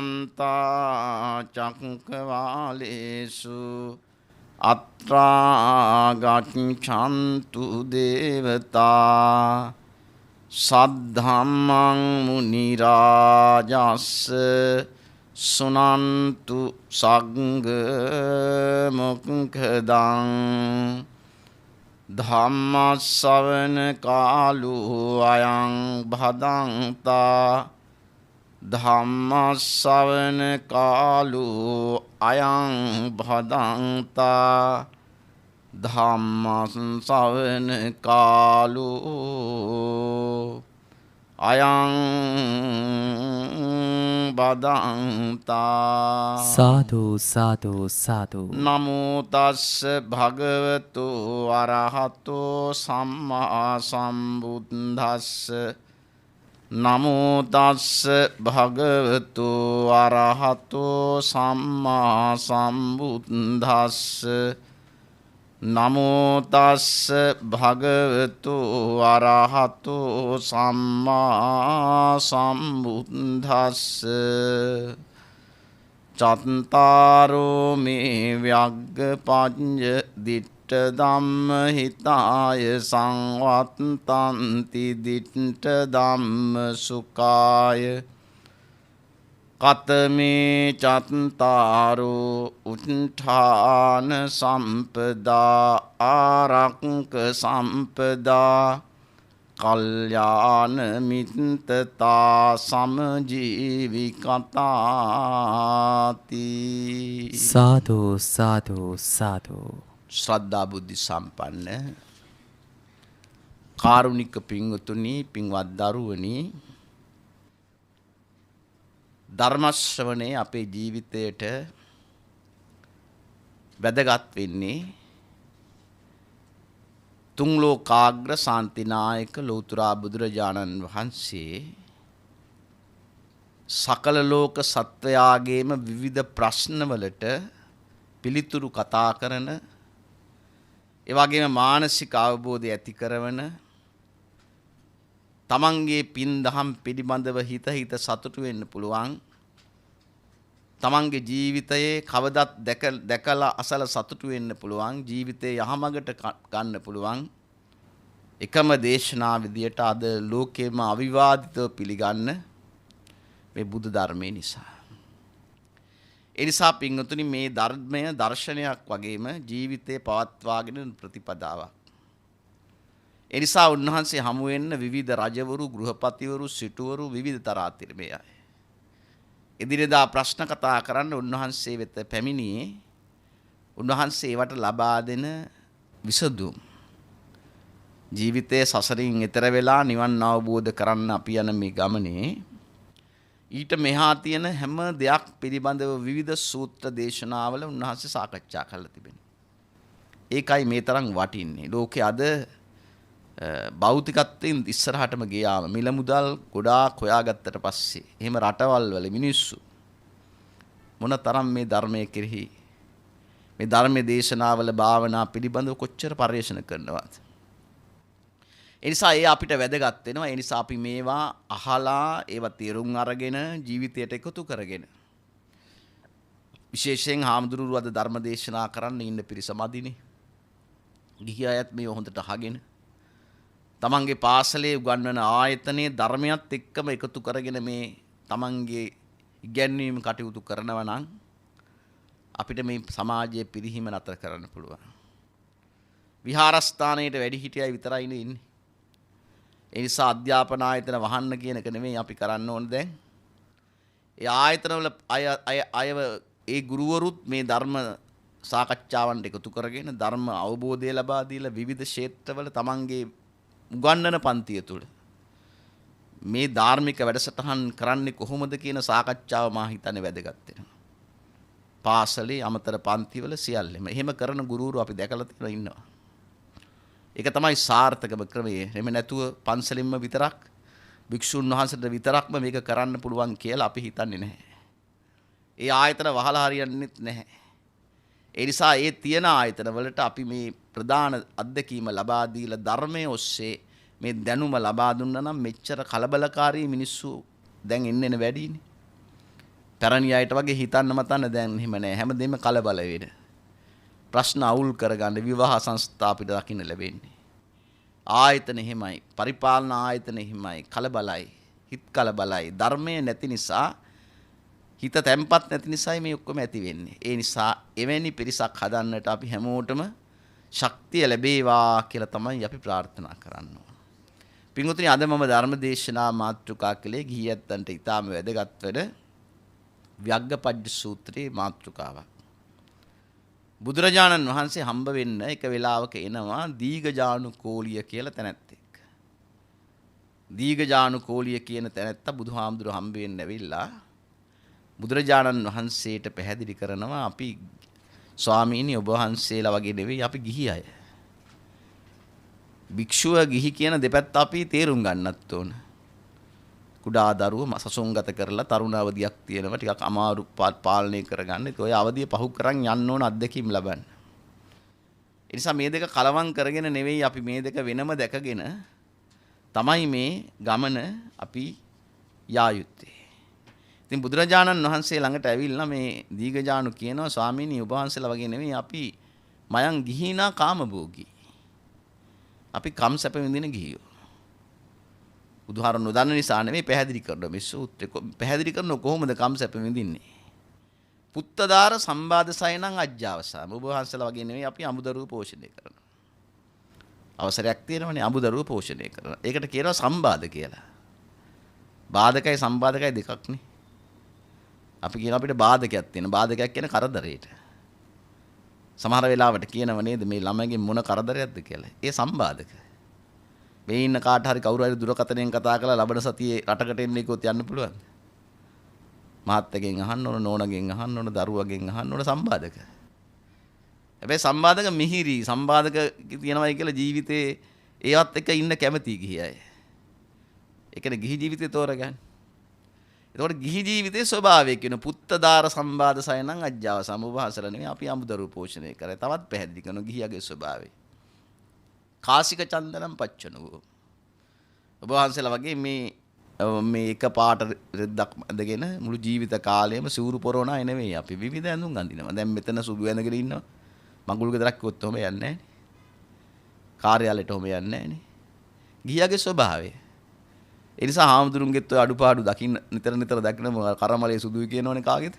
සමන්තා චක්කවාලේසු අත්‍රා ගච්ඡන්තු දේවතා සද්ධම්මං මුනි රාජස්ස සුනන්තු සග්ග මොක්ඛදං ධම්ම ශ්‍රවණ කාලෝ අයං භදංතා ධම්ම ශ්‍රවණ කාලෝ අයං භදංතා ධම්ම ශ්‍රවණ කාලෝ අයං බදන්තා සාදු සාදු සාදු නමෝ තස්ස භගවතු අරහතෝ සම්මා සම්බුද්දස්ස නමෝ තස්ස භගවතු අරහතෝ සම්මා සම්බුද්දස්ස නමෝ තස්ස භගවතු අරහතෝ සම්මා සම්බුද්දස්ස චත්තාරෝ මේ ව්‍යග්ගපඤ්ඤ දිට්ඨ ධම්ම හිතාය සංවත්තන්ති දිට්ඨ ධම්ම සුඛාය කතමේ චත්තාරෝ උත්ථාන සම්පදා ආරක්ක සම්පදා කල්යාණ මිත්තතා සමජීවිකතාති සාදු සාදු සාදු ශ්‍රද්ධා බුද්ධ සම්පන්න කාරුණික පින්වතුනි පින්වත් දරුවනි ධර්ම ශ්‍රවණේ අපේ ජීවිතයට වැදගත් වෙන්නේ තුන් ලෝකාග්‍ර ශාන්තිනායක ලෞතර බුදුරජාණන් වහන්සේ සකල ලෝක සත්වයාගේම විවිධ ප්‍රශ්නවලට පිළිතුරු කතා කරන ඒ වගේම මානසික අවබෝධය ඇති කරන තමන්ගේ පින් දහම් පිළිබඳව හිත සතුටු වෙන්න පුළුවන් තමන්ගේ ජීවිතයේ කවදත් දැකලා අසල සතුටු වෙන්න පුළුවන් ජීවිතේ යහමඟට ගන්න පුළුවන් එකම දේශනා විදියට අද ලෝකෙම අවිවාදිතව පිළිගන්න මේ බුදු ධර්මයේ නිසා ඒ නිසා පින්වතුනි මේ ධර්මය දර්ශනයක් වගේම ජීවිතේ පවත්වාගෙන ප්‍රතිපදාවක් ඒ නිසා උන්වහන්සේ හමු වෙන්න විවිධ රජවරු ගෘහපතිවරු සිටුවරු විවිධ තරාතිරමේ අය. එදිනෙදා ප්‍රශ්න කතා කරන්න උන්වහන්සේ වෙත පැමිණියේ උන්වහන්සේ ඒවට ලබා දෙන විසඳුම්. ජීවිතයේ සසරින් එතර වෙලා නිවන් අවබෝධ කරන්න අපි යන මේ ගමනේ ඊට මෙහා තියෙන හැම දෙයක් පිළිබඳව විවිධ සූත්‍ර දේශනාවල උන්වහන්සේ සාකච්ඡා කරලා තිබෙනවා. ඒකයි මේ තරම් වටින්නේ. ලෝකේ අද භෞතිකත්වයෙන් ඉස්සරහටම ගියාම මිල මුදල් ගොඩාක් හොයාගත්තට පස්සේ එහෙම රටවල් වල මිනිස්සු මොන තරම් මේ ධර්මයේ කෙරෙහි මේ ධර්මයේ දේශනාවල භාවනා පිළිබඳව කොච්චර පරිශන කරනවද ඒ නිසා ඒ අපිට වැදගත් වෙනවා ඒ නිසා අපි මේවා අහලා ඒවා තේරුම් අරගෙන ජීවිතයට එකතු කරගෙන විශේෂයෙන් හාමුදුරුවෝ අද ධර්ම දේශනා කරන්න ඉන්න පිරිස මදිනේ ගිහි අයත් මේ හොඳට අහගෙන තමන්ගේ පාසලේ උගන්වන ආයතනයේ ධර්මයත් එක්කම එකතු කරගෙන මේ තමන්ගේ ඉගැන්වීම කටයුතු කරනවා නම් අපිට මේ සමාජයේ පිරිහීම නතර කරන්න පුළුවන්. විහාරස්ථානයේ වැඩිහිටියයි විතරයි ඉන්නේ. ඒ නිසා අධ්‍යාපන ආයතන වහන්න කියන එක නෙමෙයි අපි කරන්න ඕනේ දැන්. ඒ ආයතනවල අයව ඒ ගුරුවරුත් මේ ධර්ම සාකච්ඡාවන්ට එකතු කරගෙන ධර්ම අවබෝධය ලබා දීලා විවිධ ක්ෂේත්‍රවල තමන්ගේ උගන්වන පන්තිය තුළ මේ ධාර්මික වැඩසටහන් කරන්නේ කොහොමද කියන සාකච්ඡාව මා හිතන්නේ වැදගත් වෙනවා. පාසලේ අමතර පන්තිවල සියල්ලම එහෙම කරන ගුරුවරු අපි දැකලා තියෙනවා ඉන්නවා. ඒක තමයි සාර්ථකම ක්‍රමය. එහෙම නැතුව පන්සලින්ම විතරක් භික්ෂුන් වහන්සේට විතරක්ම මේක කරන්න පුළුවන් කියලා අපි හිතන්නේ නැහැ. ඒ ආයතන වහලා හරියන්නේත් නැහැ. ඒ නිසා ඒ තියෙන ආයතන වලට අපි මේ ප්‍රධාන අත්දැකීම ලබා දීලා ධර්මයේ ඔස්සේ මේ දැනුම ලබා දුන්නා නම් මෙච්චර කලබලකාරී මිනිස්සු දැන් එන්නේ වැඩිනේ. පැරණි අයට වගේ හිතන්න මතන්න දැන් එහෙම නැහැ. හැමදේම කලබල වෙන. ප්‍රශ්න අවුල් කරගන්න විවාහ සංස්ථා අපිට දකින්න ලැබෙන්නේ. ආයතන එහෙමයි. පරිපාලන ආයතන එහෙමයි. කලබලයි. හිත කලබලයි. ධර්මයේ නැති නිසා හිත තැම්පත් නැති නිසායි මේ ඔක්කොම ඇති වෙන්නේ. ඒ නිසා එවැනි පිරිසක් හදන්නට අපි හැමෝටම ශක්තිය ලැබේවා කියලා තමයි අපි ප්‍රාර්ථනා කරන්න ඕන. පින්වතුනි අද මම ධර්ම දේශනා මාතෘකා කළේ ගිහියන්ට ඊටාම වැදගත් වෙන ව්‍යග්ගපජ්ජ සූත්‍රයේ මාතෘකාවක්. බුදුරජාණන් වහන්සේ හම්බ වෙන්න එක වෙලාවක එනවා දීඝජානුකෝලිය කියලා තැනැත්තෙක්. දීඝජානුකෝලිය කියන තැනැත්තා බුදුහාමුදුරුවෝ හම්බ වෙන්න ඇවිල්ලා බුදුරජාණන් වහන්සේට පැහැදිලි කරනවා අපි ස්වාමීනි ඔබ වහන්සේලා වගේ නෙවෙයි අපි ගිහි අය. භික්ෂුව ගිහි කියන දෙපැත්ත අපි තේරුම් ගන්නත් ඕන. කුඩා දරුවෝ සසුන්ගත කරලා තරුණ අවදියක් තියෙනවා ටිකක් අමාරු පාලනය කරගන්න. ඒක ඔය අවදිය පහු කරන් යන්න ඕන අත්දැකීම් ලබන්න. ඒ නිසා මේ දෙක කලවම් කරගෙන නෙවෙයි අපි මේ දෙක වෙනම දැකගෙන තමයි මේ ගමන අපි යා යුත්තේ. ඉතින් බුදුරජාණන් වහන්සේ ළඟට ඇවිල්ලා මේ දීඝජානු කියනවා ස්වාමීනි ඔබ වහන්සේලා වගේ නෙවෙයි අපි මයන් ගිහිනා කාමභෝගී. අපි කම් සැප විඳින ගිහියෝ. බුදුහාර නොදන්න නිසා නෙවෙයි පැහැදිලි කරනවා මේ සූත්‍රය. පැහැදිලි කරන කොහොමද කම් සැප විඳින්නේ? පුත්තදාර සම්බාද සයනං අජ්ජාවසා. ඔබ වහන්සේලා වගේ නෙවෙයි අපි අමුදරුව පෝෂණය කරනවා. අවසරයක් තියෙනවනේ අමුදරුව පෝෂණය කරනවා. ඒකට කියනවා සම්බාද කියලා. බාධකයි සම්බාධකයි දෙකක්නේ. අපි කියන අපිට බාධකයක් තියෙන. බාධකයක් කියන්නේ කරදරේට. සමහර වෙලාවට කියනව නේද මේ ළමයිගෙන් මොන කරදරයක්ද කියලා. ඒ සම්බාධක. මේ ඉන්න කාට හරි කවුරු හරි දුරකථනයෙන් කතා කරලා ලබන සතියේ රටකට එන්න එකොත් යන්න පුළුවන්. මහත්තයගෙන් අහන්න ඕන, නෝනගෙන් අහන්න ඕන, දරුවගෙන් අහන්න ඕන සම්බාධක. හැබැයි සම්බාධක මිහිරි සම්බාධක තියනවායි කියලා ජීවිතේ ඒවත් එක්ක ඉන්න කැමති ගිහි අය. ඒ කියන්නේ ගිහි ජීවිතේ තෝරගන්න. එතකොට ගිහි ජීවිතයේ ස්වභාවය කියන පුත්තදාර සම්බාධ සයනං අජ්ජාව සමුභාසල නෙමෙයි අපි අමුදරුව පෝෂණය කරේ. තවත් පැහැදිලි කරන ගිහියගේ ස්වභාවය. කාසික චන්දනම් පච්චනෝ. ඔබ වහන්සේලා වගේ මේ එක පාට රෙද්දක් ඇඳගෙන මුළු ජීවිත කාලයම සිවුරු පොරවනා නෙමෙයි අපි විවිධ ඇඳුම් අඳිනවා. දැන් මෙතන සුදු ඇඳගෙන ඉන්නවා. මඟුල් ගෙදරක් කිව්වොත් ඔහම යන්නේ නැහැ නේ. කාර්යාලයට ඔහම යන්නේ නැහැ නේ. ගිහියගේ ස්වභාවය. ඒ නිසා හාමුදුරුන්ගෙත් ඔය අඩුපාඩු දකින්න නිතර දැක්කම කරමලේ සුදුයි කියනෝනේ කාගෙද?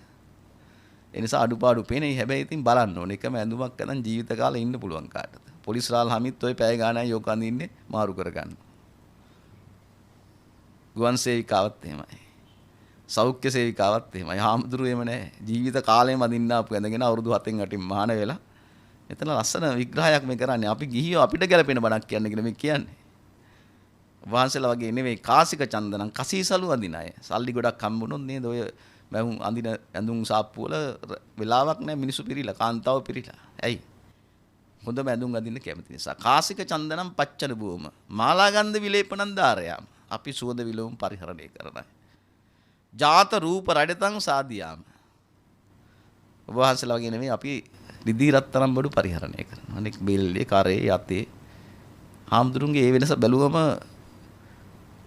ඒ නිසා අඩුපාඩු පේනේ. හැබැයි ඉතින් බලන්න ඕනේ. එකම ඇඳුමක් අඳන් ජීවිත කාලේ ඉන්න පුළුවන් කාටද? පොලිස් රාල් හැමිත් ඔය පැය ගානයි යෝක අඳින්නේ මාරු කරගන්න. ගුවන් සේවිකාවත් එහෙමයි. සෞඛ්‍ය සේවිකාවත් එහෙමයි. හාමුදුරුවෝ එහෙම නැහැ. ජීවිත කාලෙම අඳින්න ආපු ඇඳගෙන අවුරුදු 7න් 8න් මහාන වෙලා එතන ලස්සන විග්‍රහයක් මේ කරන්නේ. අපි ගිහියෝ අපිට ගැලපෙන බණක් කියන්නේ කියලා මේ කියන්නේ. වහන්සේලා වගේ නෙවෙයි කාසික චන්දනං කසීසලු අඳින අය. සල්ලි ගොඩක් හම්බුනොත් නේද ඔය මම අඳින ඇඳුම් සාප්පු වල වෙලාවක් නැහැ මිනිස්සු පිරිලා කාන්තාව පිරිලා. ඇයි? හොඳම ඇඳුම් අඳින්න කැමති නිසා. කාසික චන්දනං පච්චන භූම. මාලාගන්ධ විලේපනං ධාරයාම. අපි සුවඳ විලවුන් පරිහරණය කරනයි. ජාත රූප රඩතං සාදියාම. ඔබ වහන්සේලා වගේ නෙවෙයි අපි රිදී රත්තරන් බඩු පරිහරණය කරනවා. අනෙක් බෙල්ලේ කරේ යතේ හාමුදුරුන්ගේ ඒ වෙනස බැලුවම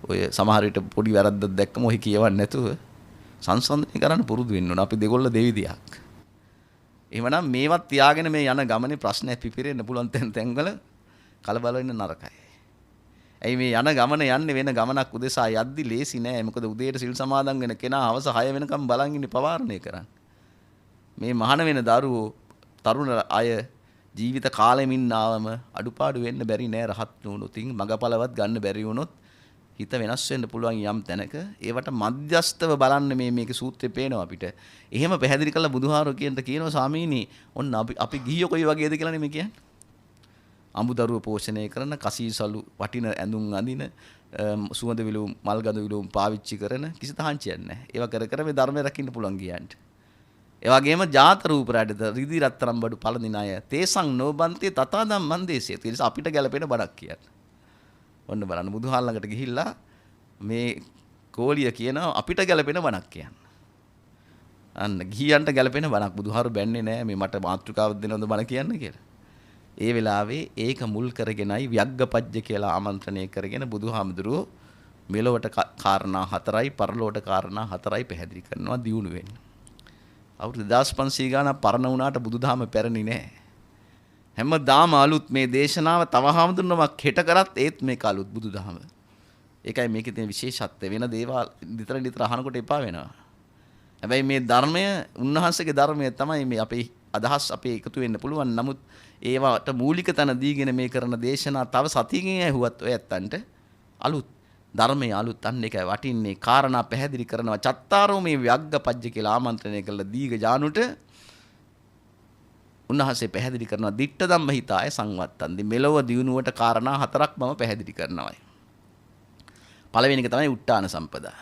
ඔය සමහර විට පොඩි වැරද්දක් දැක්කම ඔහි කියවන්නේ නැතුව සංසන්දනය කරන්න පුරුදු වෙන්න ඕන. අපි දෙගොල්ල දෙවිදියක්. එහෙමනම් මේවත් තියාගෙන මේ යන ගමනේ ප්‍රශ්න පිපිරෙන්න පුළුවන් තැන්වල කලබල වෙන්න නරකයි. ඇයි මේ යන ගමන යන්නේ වෙන ගමනක් උදෙසා යද්දි ලේසි නෑ. මොකද උදේට සිල් සමාදන් වෙන කෙනා හවස 6 වෙනකම් බලන් ඉන්නේ පවාරණය කරන්න. මේ මහාන වෙන දරුවෝ තරුණ අය ජීවිත කාලෙම ඉන්නාවම අඩුපාඩු වෙන්න බැරි නෑ රහත් වුණොත්. මගපලවත් ගන්න බැරි වුණොත් හිත වෙනස් වෙන්න පුළුවන් යම් තැනක. ඒවට මධ්‍යස්තව බලන්න මේකේ සූත්‍රේ පේනවා අපිට. එහෙම පැහැදිලි කළා බුදුහාරෝ කියනවා ස්වාමීනි ඔන්න අපි ගිහියෝ කොයි වගේද කියලා නෙමෙයි කියන්නේ. අමුදරුව පෝෂණය කරන කසීසලු වටින ඇඳුම් අඳින සුවඳ විලවුන් මල්ගඳ විලවුන් පාවිච්චි කරන කිසි තහංචියක් නැහැ. ඒවා කර මේ ධර්මය රකින්න පුළුවන් ගියන්ට. ඒ වගේම ජාත රූප රැඩද රිදී රත්තරන් බඩු පළඳින අය තේසං නෝබන්තේ තථාදම් මන්දේසිය. ඒ නිසා අපිට ගැලපෙන බඩක් කියන්නේ. ඔන්න බලන්න බුදුහාර ළඟට ගිහිල්ලා මේ කෝලිය කියනවා අපිට ගැලපෙන බණක් කියන්න. අන්න ගිහියන්ට ගැලපෙන බණක් බුදුහාර බැන්නේ නැහැ මේ මට මාතෘකාවක් දෙනවද බණ කියන්න කියලා. ඒ වෙලාවේ ඒක මුල් කරගෙනයි ව්‍යග්ගපජ්ජ කියලා ආමන්ත්‍රණය කරගෙන බුදුහාමුදුරුවෝ මෙලොවට කාරණා 4යි පරලොවට කාරණා 4යි පැහැදිලි කරනවා දියුණු වෙන්න. අවුරුදු 2500 ගානක් පරණ වුණාට බුදුදහම පැරණි නෑ. හැමදාම අලුත් මේ දේශනාව තව හාමුදුරනමක් හෙට කරත් ඒත් මේක අලුත් බුදුදහම. ඒකයි මේකේ තියෙන විශේෂත්වය. වෙන දේවල් නිතර අහනකොට එපා වෙනවා. හැබැයි මේ ධර්මය උන්වහන්සේගේ ධර්මය තමයි මේ අපේ අදහස් අපේ එකතු වෙන්න පුළුවන්. නමුත් ඒවට මූලික තැන දීගෙන මේ කරන දේශනා තව සතියකින් ඇහුවත් ඔය ඇත්තන්ට අලුත් ධර්මයේ අලුත් අන්න එකයි වටින්නේ. කාරණා පැහැදිලි කරනවා. චත්තාරෝ මේ ව්‍යග්ගපජ්ජ කියලා ආමන්ත්‍රණය කළ දීග ජානුට උන්වහන්සේ පැහැදිලි කරනවා ditta ධම්ම හිතාය සංවත්තන්දි. මෙලොව දියුණුවට කාරණා හතරක් මම පැහැදිලි කරනවායි. පළවෙනි එක තමයි උට්ටාන සම්පදා.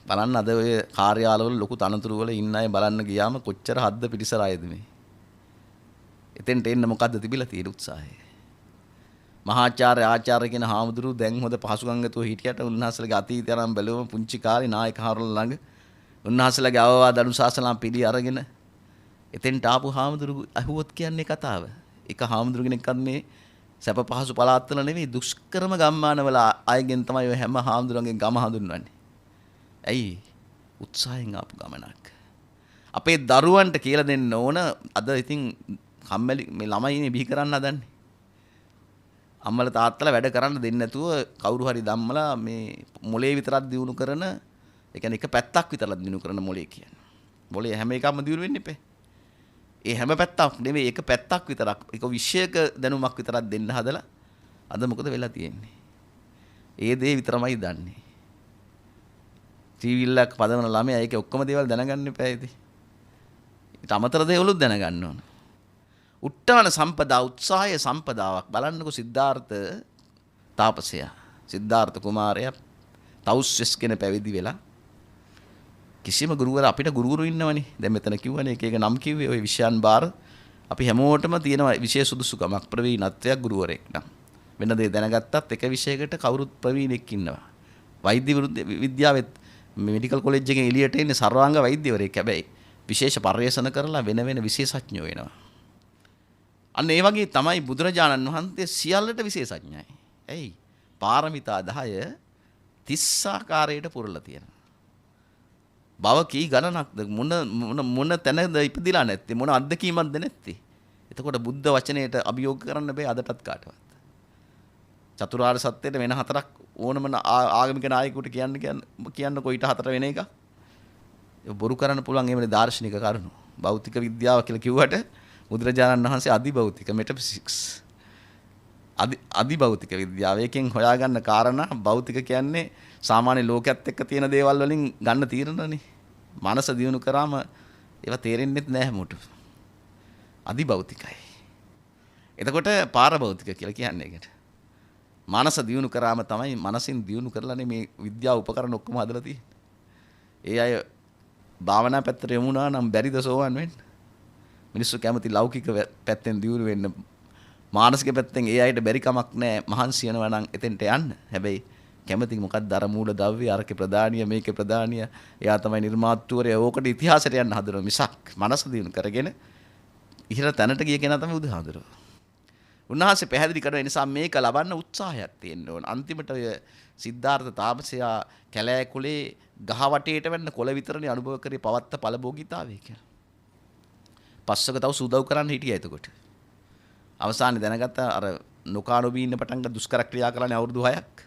බලන්න අද ඔය කාර්යාලවල ලොකු තනතුරු වල ඉන්න අය බලන්න ගියාම කොච්චර හද්ද පිටිසරයිද මේ. එතෙන්ට එන්න මොකද්ද තිබිලා තියෙන උත්සාහය. මහාචාර්ය ආචාර්ය කියන හාමුදුරු දැන් හොඳ පහසුකම්ගතව හිටියට උන්වහන්සේලාගේ අතීතය නම් බැලුවම පුංචි කාලේ නායකහරුන් ළඟ උන්වහන්සේලාගේ අවවාද අනුශාසනා පිළි අරගෙන එතෙන්ට ආපු හාමුදුරු අහුවොත් කියන්නේ කතාව. එක හාමුදුරු කෙනෙක්වත් මේ සැප පහසු පළාත්වල නෙවෙයි දුෂ්කරම ගම්මානවල අයගෙන් තමයි ඔය හැම හාමුදුරන්ගෙන් ගම හඳුන්වන්නේ. ඇයි? උත්සාහයෙන් ආපු ගමනක්. අපේ දරුවන්ට කියලා දෙන්න ඕන අද ඉතින් කම්මැලි මේ ළමයිනේ බිහි කරන්න හදන්නේ. අම්මලා තාත්තලා වැඩ කරන්න දෙන්නේ නැතුව කවුරු හරි ධම්මලා මේ මොලේ විතරක් දිනු කරන ඒ කියන්නේ එක පැත්තක් විතරක් දිනු කරන මොලේ කියන්නේ. මොලේ හැම එකක්ම දිනු වෙන්න එපේ. ඒ හැම පැත්තක් නෙවෙයි එක පැත්තක් විතරක් එක විෂයක දැනුමක් විතරක් දෙන්න හදලා අද මොකද වෙලා තියෙන්නේ? ඒ දේ විතරමයි දන්නේ. ටීවීල්ලක් පදවන ළමයා ඒකේ ඔක්කොම දේවල් දැනගන්න එපා ඉතින්. ඊට අමතර දේවලුත් දැනගන්න ඕන. උට්ටාන සම්පදා උත්සාහය සම්පදාවක් බලන්නකො සිද්ධාර්ථ තාපසයා. සිද්ධාර්ථ කුමාරයා තවුස්සස් කෙන පැවිදි වෙලා කිසිම ගුරුවර අපිට ගුරුවරු ඉන්නවනේ. දැන් මෙතන කිව්වනේ එක එක නම් කිව්වේ ওই විෂයන් බාර අපි හැමෝටම තියෙන විශේෂ සුදුසුකමක් ප්‍රවීණත්වයක් ගුරුවරයෙක් නම්. වෙන දේ දැනගත්තත් එක විෂයකට කවුරුත් ප්‍රවීණෙක් ඉන්නවා. වෛද්‍ය විද්‍යාවෙත් මෙඩිකල් කොලෙජ් එකෙන් එළියට එන්නේ සර්වාංග වෛද්‍යවරයෙක්. හැබැයි විශේෂ පර්යේෂණ කරලා වෙන වෙන විශේෂඥයෝ වෙනවා. අන්න ඒ වගේ තමයි බුදුරජාණන් වහන්සේ සියල්ලට විශේෂඥයි. ඇයි? පාරමිතා 10 30 ආකාරයට පුරලා තියෙනවා. බව කී ගණනක්ද මොන තැනද ඉපදිලා නැත්තේ මොන අත්දැකීමක්ද නැත්තේ. එතකොට බුද්ධ වචනයට අභියෝග කරන්න බෑ අදටත් කාටවත්. චතුරාර්ය සත්‍යයට වෙන හතරක් ඕනම ආගමික නායකයෙකුට කියන්න කොයිට හතර වෙන එක. බොරු කරන්න පුළුවන් එහෙමනේ දාර්ශනික කරුණු. භෞතික විද්‍යාව කියලා කිව්වට බුදුරජාණන් වහන්සේ අධිභෞතික මෙටෆිසික්ස් අධිභෞතික විද්‍යාව එකෙන් හොයාගන්න කාරණා භෞතික කියන්නේ සාමාන්‍ය ලෝකයක් එක්ක තියෙන දේවල් වලින් ගන්න තීරණනේ. මනස දියුණු කරාම ඒවා තේරෙන්නෙත් නැහැ මොට. අධිභෞතිකයි. එතකොට පාරභෞතික කියලා කියන්නේ ඒකට. මනස දියුණු කරාම තමයි මනසින් දියුණු කරලානේ මේ විද්‍යාව උපකරණ ඔක්කොම හදලා තියෙන්නේ. ඒ අය භාවනා පැත්තට යමුනා නම් බැරිද සෝවන් වෙන්න? මිනිස්සු කැමති ලෞකික පැත්තෙන් දියුණු වෙන්න. මානසික පැත්තෙන් ඒ අයට බැරි කමක් නැහැ මහන්සි වෙනවා නම් එතෙන්ට යන්න. හැබැයි කැමති මොකක්ද අර මූල ද්‍රව්‍ය අරකේ ප්‍රධානිය මේකේ ප්‍රධානිය එයා තමයි නිර්මාතෘවරයා. ඕකට ඉතිහාසයට යන්න හදනවා මිසක් මනස දියුණු කරගෙන ඉහළ තැනට ගිය කෙනා තමයි බුදුහාඳුරෝ. උන්වහන්සේ පැහැදිලි කරන නිසා මේක ලබන්න උත්සාහයක් තියෙන්න ඕන. අන්තිමට ඔය සිද්ධාර්ථ තාපසයා කැලෑ කුලේ ගහ වටේට වෙන්න කොළ විතරනේ අනුභව කරේ පවත්ත පළභෝගීතාවය කියලා. පස්සක තව සුදව් කරන්න හිටියා එතකොට. අවසානයේ දැනගත්ත අර නොකානොබී ඉන්න පටන් ගත්ත දුෂ්කර ක්‍රියා කරන්නේ අවුරුදු 6ක්.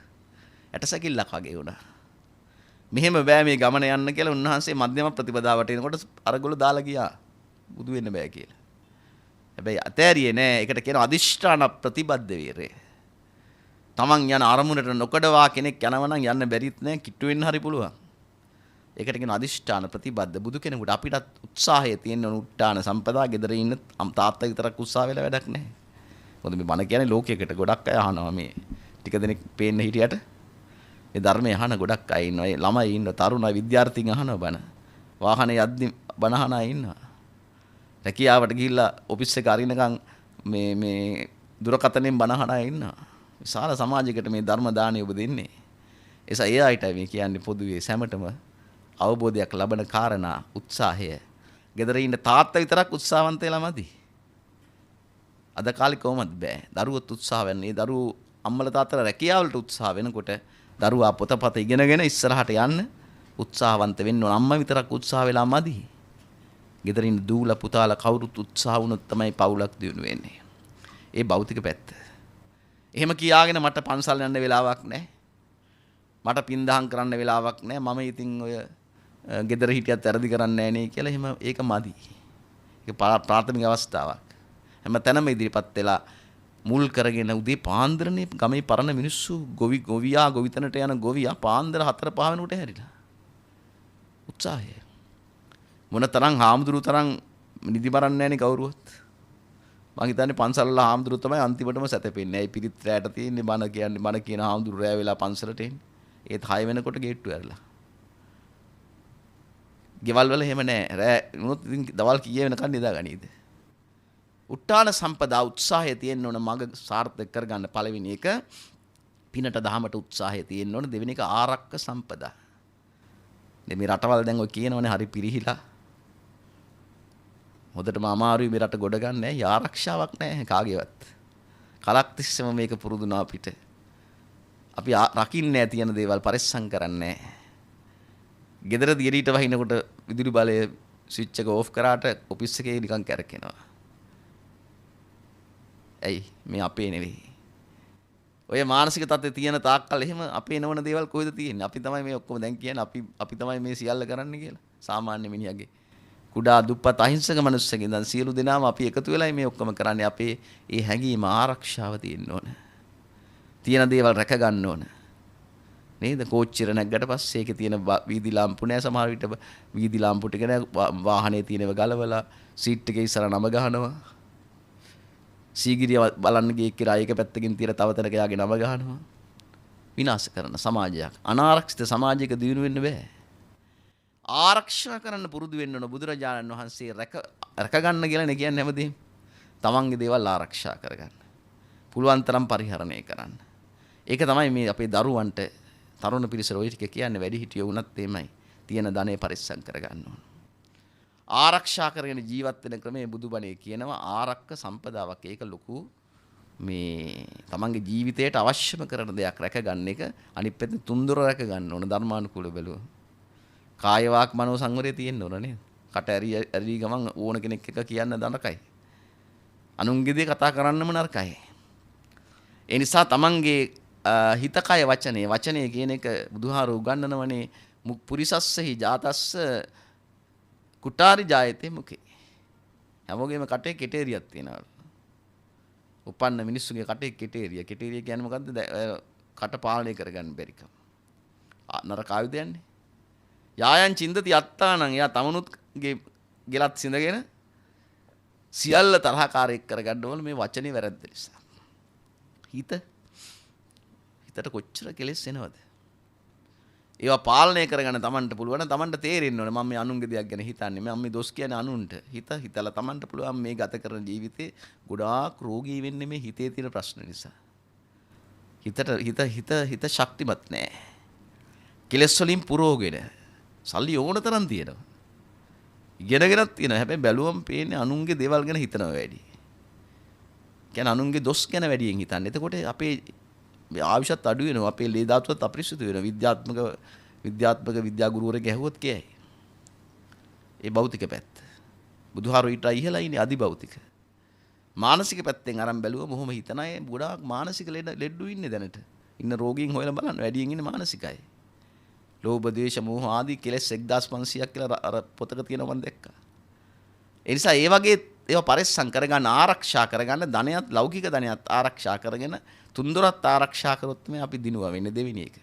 ඇටසැකිල්ලක් වගේ වුණා. මෙහෙම බෑ මේ ගමන යන්න කියලා උන්වහන්සේ මධ්‍යම ප්‍රතිපදාවට එනකොට අරගොල්ලෝ දාලා ගියා. බුදු වෙන්න බෑ කියලා. හැබැයි අතෑරියේ නෑ. ඒකට කියනවා අදිෂ්ඨාන ප්‍රතිබද්ධ වීරය. තමන් යන අරමුණට නොකඩවා කෙනෙක් යනවා නම් යන්න බැරිත් නෑ. කිට්ටු වෙන්න හරි පුළුවන්. ඒකට කියනවා අදිෂ්ඨාන ප්‍රතිබද්ධ. බුදු කෙනෙකුට අපිටත් උත්සාහය තියෙන උට්ටාන සම්පදා ගෙදර ඉන්න තාත්තා විතරක් උත්සාහ වෙලා වැඩක් නෑ. මොකද මේ බණ කියන්නේ ලෝකයකට ගොඩක් අය අහනවා මේ ටික දෙනෙක් පේන්න හිටියට මේ ධර්මය අහන ගොඩක් අය ඉන්නවා. ඒ ළමයි ඉන්න තරුණ විද්‍යාර්ථීන් අහනවා බණ. වාහනේ යද්දි බණ අහන අය ඉන්නවා. රැකියාවට ගිහිල්ලා ඔෆිස් එක අරිනකන් මේ දුරකථනයෙන් බණ අහන අය ඉන්නවා. විශාල සමාජයකට මේ ධර්ම දාණය ඔබ දෙන්නේ. ඒස ඒ අයටයි මේ කියන්නේ පොදුවේ සැමටම අවබෝධයක් ලබන කාරණා උත්සාහය. ගෙදර ඉන්න තාත්තා විතරක් උත්සාහවන්ත වෙලා මදි. අද කාලේ කොහොමද බෑ. දරුවොත් උත්සාහ වෙන්නේ. දරුවෝ අම්මලා තාත්තලා රැකියාවලට උත්සාහ වෙනකොට දරුවා පොතපත ඉගෙනගෙන ඉස්සරහට යන්න උත්සාහවන්ත වෙන්න ඕන. අම්මා විතරක් උත්සාහ වෙලා මදි. ගෙදර ඉන්න දූලා පුතාලා කවුරුත් උත්සාහ වුණොත් තමයි පවුලක් දියුණු වෙන්නේ. ඒ භෞතික පැත්ත. එහෙම කියාගෙන මට පන්සල් යන්න වෙලාවක් නැහැ. මට පින්දහම් කරන්න වෙලාවක් නැහැ. මම ඉතින් ඔය ගෙදර හිටියත් වැරදි කරන්නේ නැහැ නේ කියලා එහෙම ඒක මදි. ඒක ප්‍රාථමික අවස්ථාවක්. හැම තැනම ඉදිරිපත් වෙලා මුල් කරගෙන උදේ පාන්දරනේ ගමේ පරණ මිනිස්සු ගොවියා ගොවිතැනට යන ගොවියා පාන්දර 4-5 වෙනකොට හැරිලා. උත්සාහය. මොන තරම් හාමුදුරු තරම් නිදි මරන්නේ නැණි කවුරුවත්. මං හිතන්නේ පන්සල් වල හාමුදුරු තමයි අන්තිමටම සැතපෙන්නේ. ඇයි පිරිත් රැයට තියෙන්නේ බණ කියන හාමුදුරු රැය වෙලා පන්සලට එන්නේ. ඒත් 6 වෙනකොට ගේට්ටු ඇරලා. ගෙවල් වල එහෙම නැහැ. රැ වුණොත් ඉතින් දවල් කීයේ වෙනකන් නිදාගනීද? උත්තාන සම්පදා උත්සාහය තියෙන්න ඕන මග සාර්ථක කරගන්න පළවෙනි එක. පිනට දහමට උත්සාහය තියෙන්න ඕන. දෙවෙනි එක ආරක්ක සම්පදා. මේ රටවල් දැන් ඔය කියනවනේ හරි පිරිහිලා. හොදටම අමාරුයි මේ රට ගොඩ ගන්න නෑ. ආරක්ෂාවක් නෑ කාගේවත්. කලක් තිස්සම මේක පුරුදුනා අපිට. අපි රකින්නේ තියෙන දේවල් පරිස්සම් කරන්නේ නෑ. ගෙදර දියරීට වහිනකොට විදුලි බලය ස්විච් එක ඕෆ් කරාට ඔෆිස් එකේ නිකන් කැරකෙනවා. ඇයි මේ අපේ නෙවෙයි. ඔය මානසික තත්ත්වයේ තියෙන තාක්කල් එහෙම අපේ නොවන දේවල් කොහෙද තියෙන්නේ? අපි තමයි මේ ඔක්කොම දැන් කියන්නේ අපි තමයි මේ සියල්ල කරන්නේ කියලා. සාමාන්‍ය මිනිහගේ කුඩා දුප්පත් අහිංසක මිනිස්සුන්ගේ ඉඳන් සියලු දෙනාම අපි එකතු වෙලා මේ ඔක්කොම කරන්නේ. අපේ ඒ හැඟීම ආරක්ෂාව තියෙන්න ඕන. තියෙන දේවල් රැක ගන්න ඕන. නේද? කෝච්චියට නැග්ගට පස්සේ ඒකේ තියෙන වීදි ලාම්පු නෑ සමහර විට වීදි ලාම්පු ටික නෑ වාහනේ තියෙනව ගලවලා සීට් එකේ ඉස්සර නම ගහනවා. සීගිරිය බලන්න ගියේ කියලා ඒක පැත්තකින් තියලා තව තැනක යාගේ නම ගහනවා. විනාශ කරන සමාජයක්. අනාරක්ෂිත සමාජයක දියුණු වෙන්න බෑ. ආරක්ෂා කරන්න පුරුදු වෙන්න ඕන. බුදුරජාණන් වහන්සේ රැක ගන්න කියලානේ කියන්නේ හැමදේම. තමන්ගේ දේවල් ආරක්ෂා කරගන්න. පුළුවන් තරම් පරිහරණය කරන්න. ඒක තමයි මේ අපේ දරුවන්ට තරුණ පිරිසට ඔය ටික කියන්නේ. වැඩි හිටියෝ වුණත් එමයයි. තියෙන ධනෙ පරිස්සම් කරගන්න ඕන. ආරක්ෂා කරගෙන ජීවත් වෙන ක්‍රමයේ බුදුබණේ කියනවා ආරක්ක සම්පදාවක්. ඒක ලොකු මේ තමන්ගේ ජීවිතයට අවශ්‍යම කරන දෙයක් රැක ගන්න එක. අනිත් පැත්තේ තුන්දොර රැක ගන්න ඕන ධර්මානුකූල බැලුවා. කාය වාක් මනෝ සංවරය තියෙන්න ඕන නේද? කට ඇරි ගමන් ඕන කෙනෙක් එක කියන්න දනකයි. අනුන්ගේ දේ කතා කරන්නම නරකයි. ඒ නිසා තමන්ගේ හිත කය වචනේ කියන එක බුදුහාර උගන්වනවනේ පුරිසස්සහි ජාතස්ස කුටාරි ජායතේ මුකේ. හැමෝගෙම කටේ කෙටේරියක් තියෙනවා. උපන්න මිනිස්සුගේ කටේ කෙටේරිය. කෙටේරිය කියන්නේ මොකද්ද? කට පාලනය කරගන්න බැරිකම. නරක ආයුධයන්නේ. යායන් චින්දති අත්තානං එයා තමනුත් ගෙලත් සිඳගෙන සියල්ල තරහකාරයෙක් කරගන්න ඕන මේ වචනේ වැරද්ද නිසා. හිතට කොච්චර කෙලෙස් එනවද? ඒවා පාලනය කරගන්න තමන්ට පුළුවන්. තමන්ට තේරෙන්න ඕනේ මම මේ අනුන්ගේ දෙයක් ගැන හිතන්නේ. මම මේ දොස් කියන්නේ අනුන්ට. හිතලා තමන්ට පුළුවන් මේ ගත කරන ජීවිතේ ගොඩාක් රෝගී වෙන්නේ මේ හිතේ තියෙන ප්‍රශ්න නිසා. හිත ශක්තිමත් නෑ. කෙලෙස් වලින් පුරෝගෙන සල්ලි ඕන තරම් තියෙනවා. ඉගෙනගෙනත් තියෙනවා. හැබැයි බැලුවම පේන්නේ අනුන්ගේ දේවල් ගැන හිතනවා වැඩි. කියන්නේ අනුන්ගේ දොස් ගැන වැඩියෙන් හිතන්නේ. එතකොට අපේ ආවිෂත් අඩු වෙනවා. අපේ ලේ ධාතුවත් අපිරිසුදු වෙනවා. විද්‍යා ගුරුවරයෙක් ඇහුවොත් කියයි. ඒ භෞතික පැත්ත. බුදුහාරෝ ඊට ඉහළයි ඉන්නේ අධිභෞතික. මානසික පැත්තෙන් අරන් බැලුවම මොහොම හිතන අය ගොඩාක් මානසික ලෙඩු ඉන්නේ දැනට. ඉන්න රෝගීන් හොයලා බලන්න වැඩියෙන් ඉන්නේ මානසිකයි. ලෝභ, ද්වේෂ, මෝහ ආදී කෙලෙස් 1500ක් කියලා අර පොතක තියෙනවා මම දැක්කා. ඒ නිසා ඒ වගේ ඒවා පරිස්සම් කරගන්න ආරක්ෂා කරගන්න ධනයත් ලෞකික ධනයත් ආරක්ෂා කරගෙන තුන්දොරත් ආරක්ෂා කරොත් මේ අපි දිනුවා වෙන්නේ දෙවෙනි එක.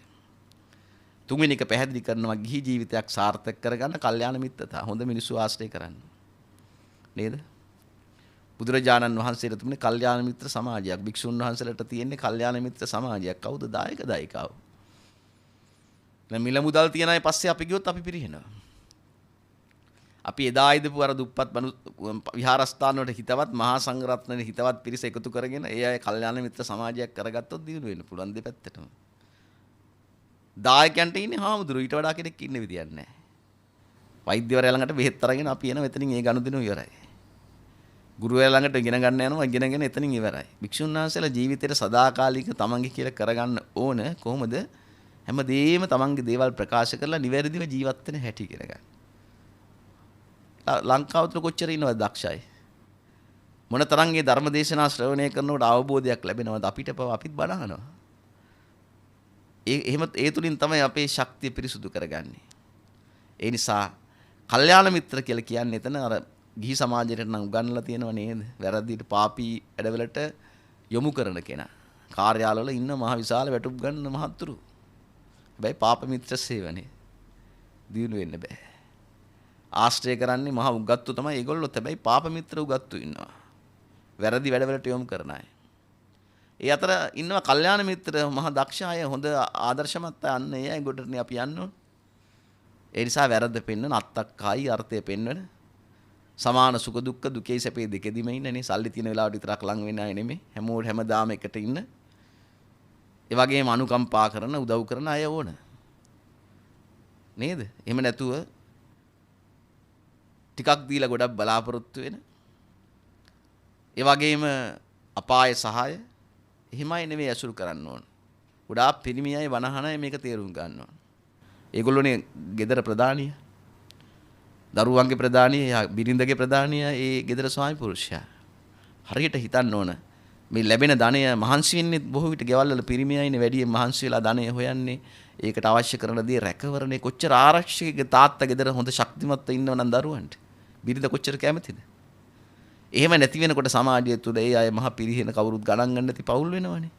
තුන්වෙනි එක පැහැදිලි කරනවා ගිහි ජීවිතයක් සාර්ථක කරගන්න කල්යාණ මිත්‍රතා. හොඳ මිනිස්සු ආශ්‍රය කරන්න. නේද? බුදුරජාණන් වහන්සේට තිබුණේ කල්යාණ මිත්‍ර සමාජයක්. භික්ෂුන් වහන්සේලාට තියෙන්නේ කල්යාණ මිත්‍ර සමාජයක්. කවුද දායකව? මිල මුදල් තියන අය පස්සේ අපි ගියොත් අපි පිරිහෙනවා. අපි එදා ඉදපු අර දුප්පත් විහාරස්ථාන වලට හිතවත් මහා සංඝරත්නයේ හිතවත් පිරිස එකතු කරගෙන ඒ අය කල්යාණ මිත්‍ර සමාජයක් කරගත්තොත් දිනු වෙන්න පුළුවන් දෙපැත්තටම. දායකයන්ට ඉන්නේ හාමුදුරුවෝ ඊට වඩා කෙනෙක් ඉන්න විදියක් නැහැ. වෛද්‍යවරයා ළඟට බෙහෙත් අරගෙන අපි එන මෙතනින් ඒ ගනුදෙනු ඉවරයි. ගුරුවරයා ළඟට ඉගෙන ගන්න යනවා ඉගෙනගෙන එතනින් ඉවරයි. භික්ෂුන් වහන්සේලා ජීවිතේට සදාකාලික තමන්ගේ කියලා කරගන්න ඕන කොහොමද? හැමදේම තමන්ගේ දේවල් ප්‍රකාශ කරලා නිවැරදිව ජීවත් වෙන හැටි ඉගෙන ගන්න. ලංකාව තුල කොච්චර ඉන්නවද දක්ෂයි? මොන තරම්ගේ ධර්ම දේශනා ශ්‍රවණය කරනකොට අවබෝධයක් ලැබෙනවද අපිට අපිත් බණ අහනවා. ඒ තුලින් තමයි අපේ ශක්තිය පිරිසුදු කරගන්නේ. ඒ නිසා කල්යාණ මිත්‍ර කියලා කියන්නේ එතන අර ගිහි සමාජයට නම් උගන්වලා තියෙනව නේද? වැරදිට පාපී වැඩවලට යොමු කරන කෙනා. කාර්යාලවල ඉන්න මහ විශාල වැටුප් ගන්න මහත්තුරු. හැබැයි පාප මිත්‍ර සේවනේ දිනු වෙන්න බෑ. ආශ්‍රය කරන්නේ මහ උගත්තු තමයි ඒගොල්ලොත්. හැබැයි පාප මිත්‍ර උගත්තු ඉන්නවා. වැරදි වැඩවලට යොමු කරන අය. ඒ අතර ඉන්නවා කල්යාණ මිත්‍ර මහ දක්ෂ අය, හොඳ ආදර්ශමත් අය. අන්න ඒ අය ගොඩටනේ අපි යන්න ඕන. ඒ නිසා වැරද්ද පෙන්වන අත්තක්කායි අර්ථය පෙන්වන සමාන සුඛ දුක්ඛ දුකේ සැපේ දෙකෙදිම ඉන්නනේ. සල්ලි තියෙන වෙලාවට විතරක් ලඟ වෙන අය නෙමෙයි. හැමදාම එකට ඉන්න. ඒ වගේම අනුකම්පා කරන උදව් කරන අය ඕන. නේද? එහෙම නැතුව ටිකක් දීලා ගොඩක් බලාපොරොත්තු වෙන. ඒ වගේම අපාය සහාය එහෙමයි නෙමෙයි ඇසුරු කරන්න ඕන. ගොඩාක් පිරිමි අය වනහන අය මේක තේරුම් ගන්න ඕන. ඒගොල්ලෝනේ ගෙදර ප්‍රධානිය. දරුවන්ගේ ප්‍රධානිය, බිරිඳගේ ප්‍රධානිය ඒ ගෙදර ස්වාමි පුරුෂයා. හරියට හිතන්න ඕන. මේ ලැබෙන ධනය මහන්සි වෙන්නේ බොහෝ විට ගෙවල් වල පිරිමි අයනේ වැඩියෙන් මහන්සි වෙලා ධනය හොයන්නේ. ඒකට අවශ්‍ය කරන දේ රැකවරණේ කොච්චර ආරක්ෂකගේ තාත්තා ගෙදර හොඳ ශක්තිමත්ව ඉන්නව නම් දරුවන්ට. බිරිඳ කොච්චර කැමතිද? එහෙම නැති වෙනකොට සමාජය තුළ ඒ අය මහ පිරිහෙන කවුරුත් ගණන් ගන්න නැති පවුල් වෙනවනේ.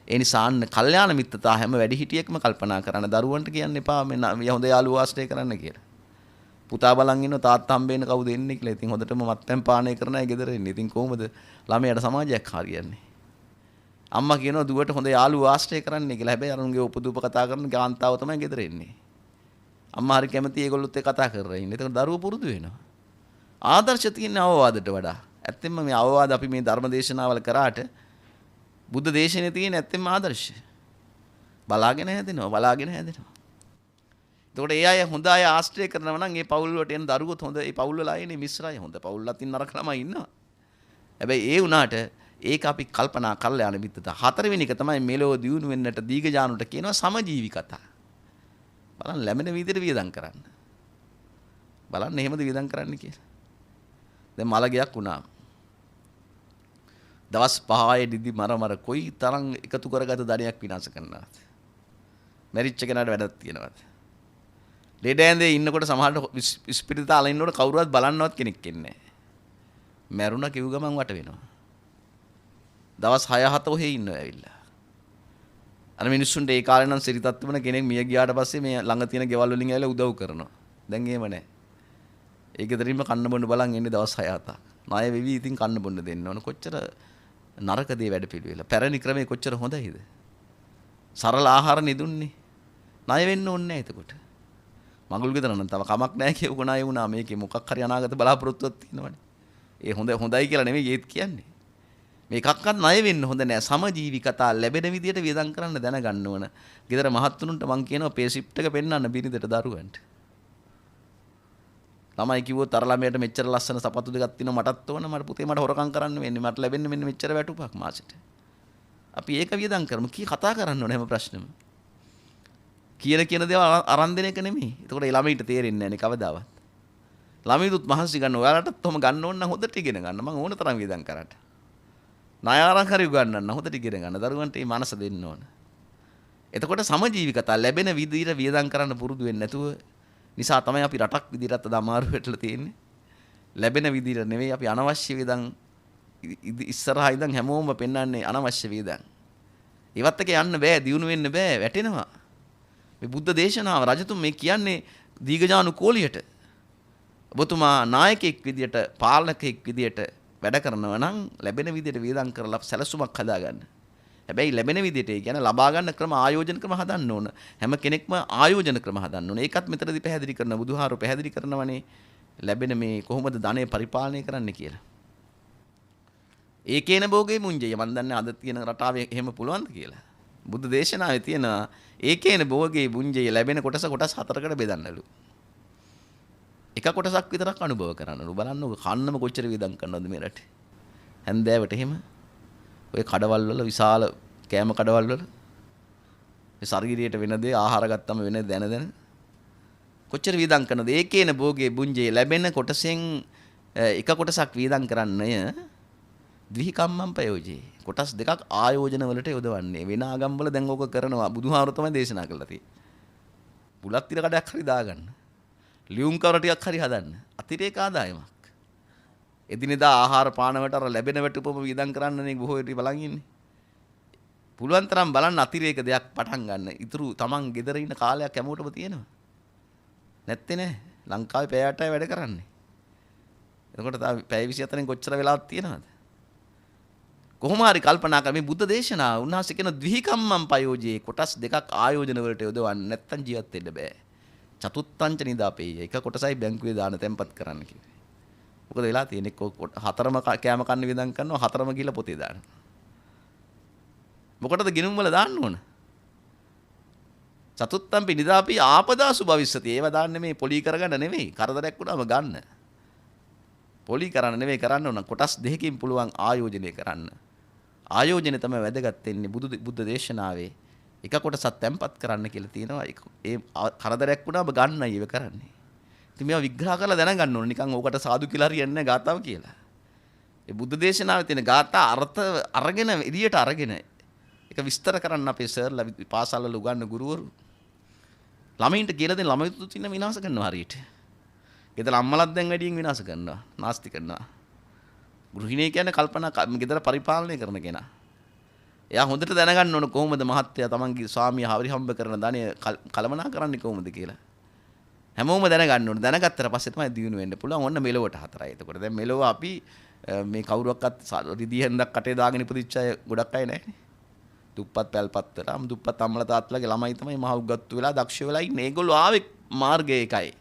ඒ නිසා අන්න කල්යාණ මිත්‍රතා හැම වැඩිහිටියෙක්ම කල්පනා කරන්න. දරුවන්ට කියන්න එපා මේ හොඳ යාළුවෝ ආශ්‍රය කරන්න කියලා. පුතා බලන් ඉන්න තාත්තා හම්බෙන්න කවුද එන්නේ කියලා. ඉතින් හොඳටම මත්පැන් පානය කරන අය ගෙදර ඉන්නේ. ඉතින් කොහොමද ළමයාට සමාජයක් හරියන්නේ? අම්මා කියනවා දුවට හොඳ යාළුවෝ ආශ්‍රය කරන්න කියලා. හැබැයි අරුන්ගේ උපදූප කතා කරන කාන්තාව තමයි ගෙදර එන්නේ. අම්මා හරි කැමති ඒගොල්ලොත් ඒ කතා කරලා ඉන්නේ. ඒක දරුවෝ පුරුදු වෙනවා. ආදර්ශ තියෙන අවවාදයට වඩා ඇත්තෙන්ම මේ අවවාද අපි මේ ධර්ම දේශනාවල කරාට බුද්ධ දේශනේ තියෙන ඇත්තෙන්ම ආදර්ශය. බලාගෙන හැදෙනවා. එතකොට ඒ අය හොඳ අය ආශ්‍රය කරනවා නම් ඒ පවුල් වලට එන දරුවොත් හොඳ ඒ පවුල් වල අයනේ මිශ්‍රය හොඳ පවුල් අතින් නරක ළමයි ඉන්නවා. හැබැයි ඒ වුණාට ඒක අපි කල්පනා කරලා යන විදිහට හතරවෙනි එක තමයි මෙලෝ දියුණු වෙන්නට දීඝජානුට කියනවා සමජීවිකතා. බලන්න ලැබෙන විදිහට වියදම් කරන්න. බලන්න එහෙමද වියදම් කරන්න කියලා. දැන් මලගයක් වුණා. දවස් 5 දිදි මර කොයි තරම් එකතු කරගත ධනයක් විනාශ කරනවද? මැරිච්ච කෙනාට වැඩක් තියනවද? ලෙඩ ඇඳේ ඉන්නකොට සමහරට ස්පිරිතාල ඉන්නකොට කවුරුවත් බලන්නවත් කෙනෙක් ඉන්නේ නැහැ. මැරුණා කිව් ගමන් වට වෙනවා. දවස් 6-7 ඔහෙ ඉන්නවා ඇවිල්ලා. අර මිනිස්සුන්ට ඒ කාලේ නම් සිරිතත් තිබුණ කෙනෙක් මිය ගියාට පස්සේ මේ ළඟ තියෙන ගෙවල් වලින් ඇවිල්ලා උදව් කරනවා. දැන් එහෙම නැහැ. ඒක දෙරින්ම කන්න බොන්න බලන් ඉන්නේ දවස් 6-7ක්. ණය වෙවි ඉතින් කන්න බොන්න දෙන්න ඕන. කොච්චර නරක දේ වැඩ පිළිවෙල. පැරණි ක්‍රමේ කොච්චර හොඳයිද? සරල ආහාර නෙදුන්නේ. ණය වෙන්න ඕනේ නැහැ එතකොට. මඟුල් ගෙදර නම් තව කමක් නැහැ කියපු ණය වුණා. මේකේ මොකක් හරි අනාගත බලාපොරොත්තුවක් තියෙනවනේ. ඒ හොඳයි කියලා නෙමෙයි ඒත් කියන්නේ. මේකක්වත් ණය වෙන්න හොඳ නැහැ. සමජීවිකතා ලැබෙන විදියට වියදම් කරන්න දැනගන්න ඕන. ගෙදර මහත්තුන්ට මං කියනවා පේ ෂිෆ්ට් එක පෙන්නන්න බිරිඳට දරුවන්ට. ළමයි කිව්වොත් අර ළමයට මෙච්චර ලස්සන සපත්තු දෙකක් තියෙනවා මටත් ඕන. මට පුතේ මට හොරකම් කරන්න වෙන්නේ. මට ලැබෙන්නේ මෙන්න මෙච්චර වැටුපක් මාසෙට. අපි ඒක වියදම් කරමු. කී කතා කරන්න ඕන හැම ප්‍රශ්නෙම. කියන දේවල් අරන් දෙන එක නෙමෙයි. එතකොට ඒ ළමයිට තේරෙන්නේ නැහැ නේ කවදාවත්. ළමයිදුත් මහන්සි ගන්න. ඔයාලටත් ඔහම ගන්න ඕන නම් හොඳට ඉගෙන ගන්න. මම ඕන තරම් වියදම් කරාට. ණය අරන් හරි උගන්නන්න හොඳට ඉගෙන ගන්න. දරුවන්ට මේ මනස දෙන්න ඕන. එතකොට සමජීවිකතා ලැබෙන විදිහට වියදම් කරන්න පුරුදු වෙන්නේ නැතුව නිසා තමයි අපි රටක් විදිහට අද අමාරු වෙట్లా තියෙන්නේ. ලැබෙන විදිහට නෙවෙයි අපි අනවශ්‍ය වියදම් ඉස්සරහා ඉඳන් හැමෝම පෙන්වන්නේ අනවශ්‍ය වියදම්. ඒවත් එක යන්න බෑ, දියුණු වෙන්න බෑ, වැටෙනවා. මේ බුද්ධ දේශනාව රජතුම මේ කියන්නේ දීඝජානු කෝලියට. ඔබතුමා නායකයෙක් විදියට, පාලකයෙක් විදියට වැඩ කරනවා නම් ලැබෙන විදියට වියදම් කරලා සැලසුමක් හදාගන්න. හැබැයි ලැබෙන විදියට ඒ කියන්නේ ලබා ගන්න ක්‍රම ආයෝජන ක්‍රම හදන්න ඕන. හැම කෙනෙක්ම ආයෝජන ක්‍රම හදන්න ඕන. ඒකත් මෙතනදී පැහැදිලි කරන බුදුහාරෝ පැහැදිලි කරනවනේ ලැබෙන මේ කොහොමද ධනය පරිපාලනය කරන්න කියලා. ඒකේන භෝගේ මුංජය මම දන්නේ අද තියෙන රටාවේ එහෙම පුළුවන්ද කියලා. බුද්ධ දේශනාවේ තියෙන ඒකේන භෝගේ මුංජය ලැබෙන කොටස 4කට බෙදන්නලු. එක කොටසක් විතරක් අනුභව කරන්නලු. බලන්නකො කන්නම කොච්චර වියදම් කරනවද මේ රටේ. හැන්දෑවට එහෙම ඔය කඩවල් වල විශාල කෑම කඩවල් වල මේ ශරීරයට වෙන දේ ආහාර ගත්තම වෙන දැන කොච්චර වීදම් කරනද ඒකේන භෝගේ බුංජේ ලැබෙන කොටසෙන් එක කොටසක් වීදම් කරන්නය ද්විකම්මම් ප්‍රයෝජේ කොටස් දෙකක් ආයෝජන වලට යොදවන්නේ වෙන ආගම් වල දැන් ඕක කරනවා බුදුහාමුදුරුවෝ තමයි දේශනා කළා තියෙන්නේ බුලත් tira කඩයක් හරි දාගන්න ලියුම් කවර ටිකක් හරි හදන්න අතිරේක ආදායමක් එදිනෙදා ආහාර පාන වලට අර ලැබෙන වැටුපම වීදම් කරන්නනේ බොහෝ විට බලන් ඉන්නේ පුළුවන් තරම් බලන්න අතිරේක දෙයක් පටන් ගන්න ඉතුරු Taman ගෙදර ඉන්න කාලයක් හැමෝටම තියෙනවා නැත්තේ නෑ ලංකාවේ පැය 8යි වැඩ කරන්නේ එතකොට තා පැය 24න් කොච්චර වෙලාවක් තියෙනවද කොහොම හරි කල්පනා කර මේ බුද්ධ දේශනාව උන්වහන්සේ කියන ද්විකම්මම් පයෝජේ කොටස් දෙකක් ආයෝජන වලට යොදවන්න නැත්තම් ජීවත් වෙන්න බෑ චතුත්තංච නිදාපේය එක කොටසයි බැංකුවේ දාන තැන්පත් කරන්න කිව්වේ මොකද වෙලා තියෙන්නේ හතරම කෑම කන්න විඳන් කරනවා හතරම ගිහලා පොතේ දානවා මොකටද ගිනුම් වල දාන්න ඕන චතුත්තම්පි නිදාපි ආපදාසු භවිස්සති ඒව දාන්නේ මේ පොලි කරගන්න නෙවෙයි කරදරයක් වුණාම ගන්න පොලි කරන්න නෙවෙයි කරන්න ඕන කොටස් දෙකකින් පුළුවන් ආයෝජනය කරන්න ආයෝජනය තමයි වැදගත් වෙන්නේ බුද්ධ දේශනාවේ එක කොටසක් තැම්පත් කරන්න කියලා තියෙනවා ඒ කරදරයක් වුණාම ගන්නයි ඒව කරන්නේ ඉතින් මේවා විග්‍රහ කරලා දැනගන්න ඕන නිකන් ඕකට සාදු කියලා හරියන්නේ නැහැ ගාතාව කියලා ඒ බුද්ධ දේශනාවේ තියෙන ගාථා අර්ථ අරගෙන එළියට අරගෙන ඒක විස්තර කරන්න අපේ සර්ලා පාසල් වල උගන්වන ගුරුවරු ළමයින්ට කියලා දෙන ළමයිතුත් ඉන්න විනාශ කරනවා හරියට. ගෙදර අම්මලත් දැන් වැඩියෙන් විනාශ කරනවා. නාස්ති කරනවා. ගෘහිණිය කියන්නේ කල්පනා ගෙදර පරිපාලනය කරන කෙනා. එයා හොඳට දැනගන්න ඕන කොහොමද මහත්තයා තමන්ගේ ස්වාමියා හරි හම්බ කරන ධනය කලමනා කරන්නේ කොහොමද කියලා. හැමෝම දැනගන්න ඕන. දැනගත්තට පස්සේ තමයි දියුණු වෙන්න පුළුවන්. ඔන්න මෙලොවට හතරයි. එතකොට දැන් මෙලොව අපි මේ කවුරුවක්වත් රිදී හන්දක් කටේ දාගෙන ඉපදිච්ච අය ගොඩක් අය නැහැ. දුප්පත් පැල්පත් වෙලා දුප්පත් අම්මලා තාත්තලාගේ ළමයි තමයි මහ උගත්තු වෙලා දක්ෂ වෙලා ඉන්නේ. ඒගොල්ලෝ ආවේ මාර්ගය එකයි.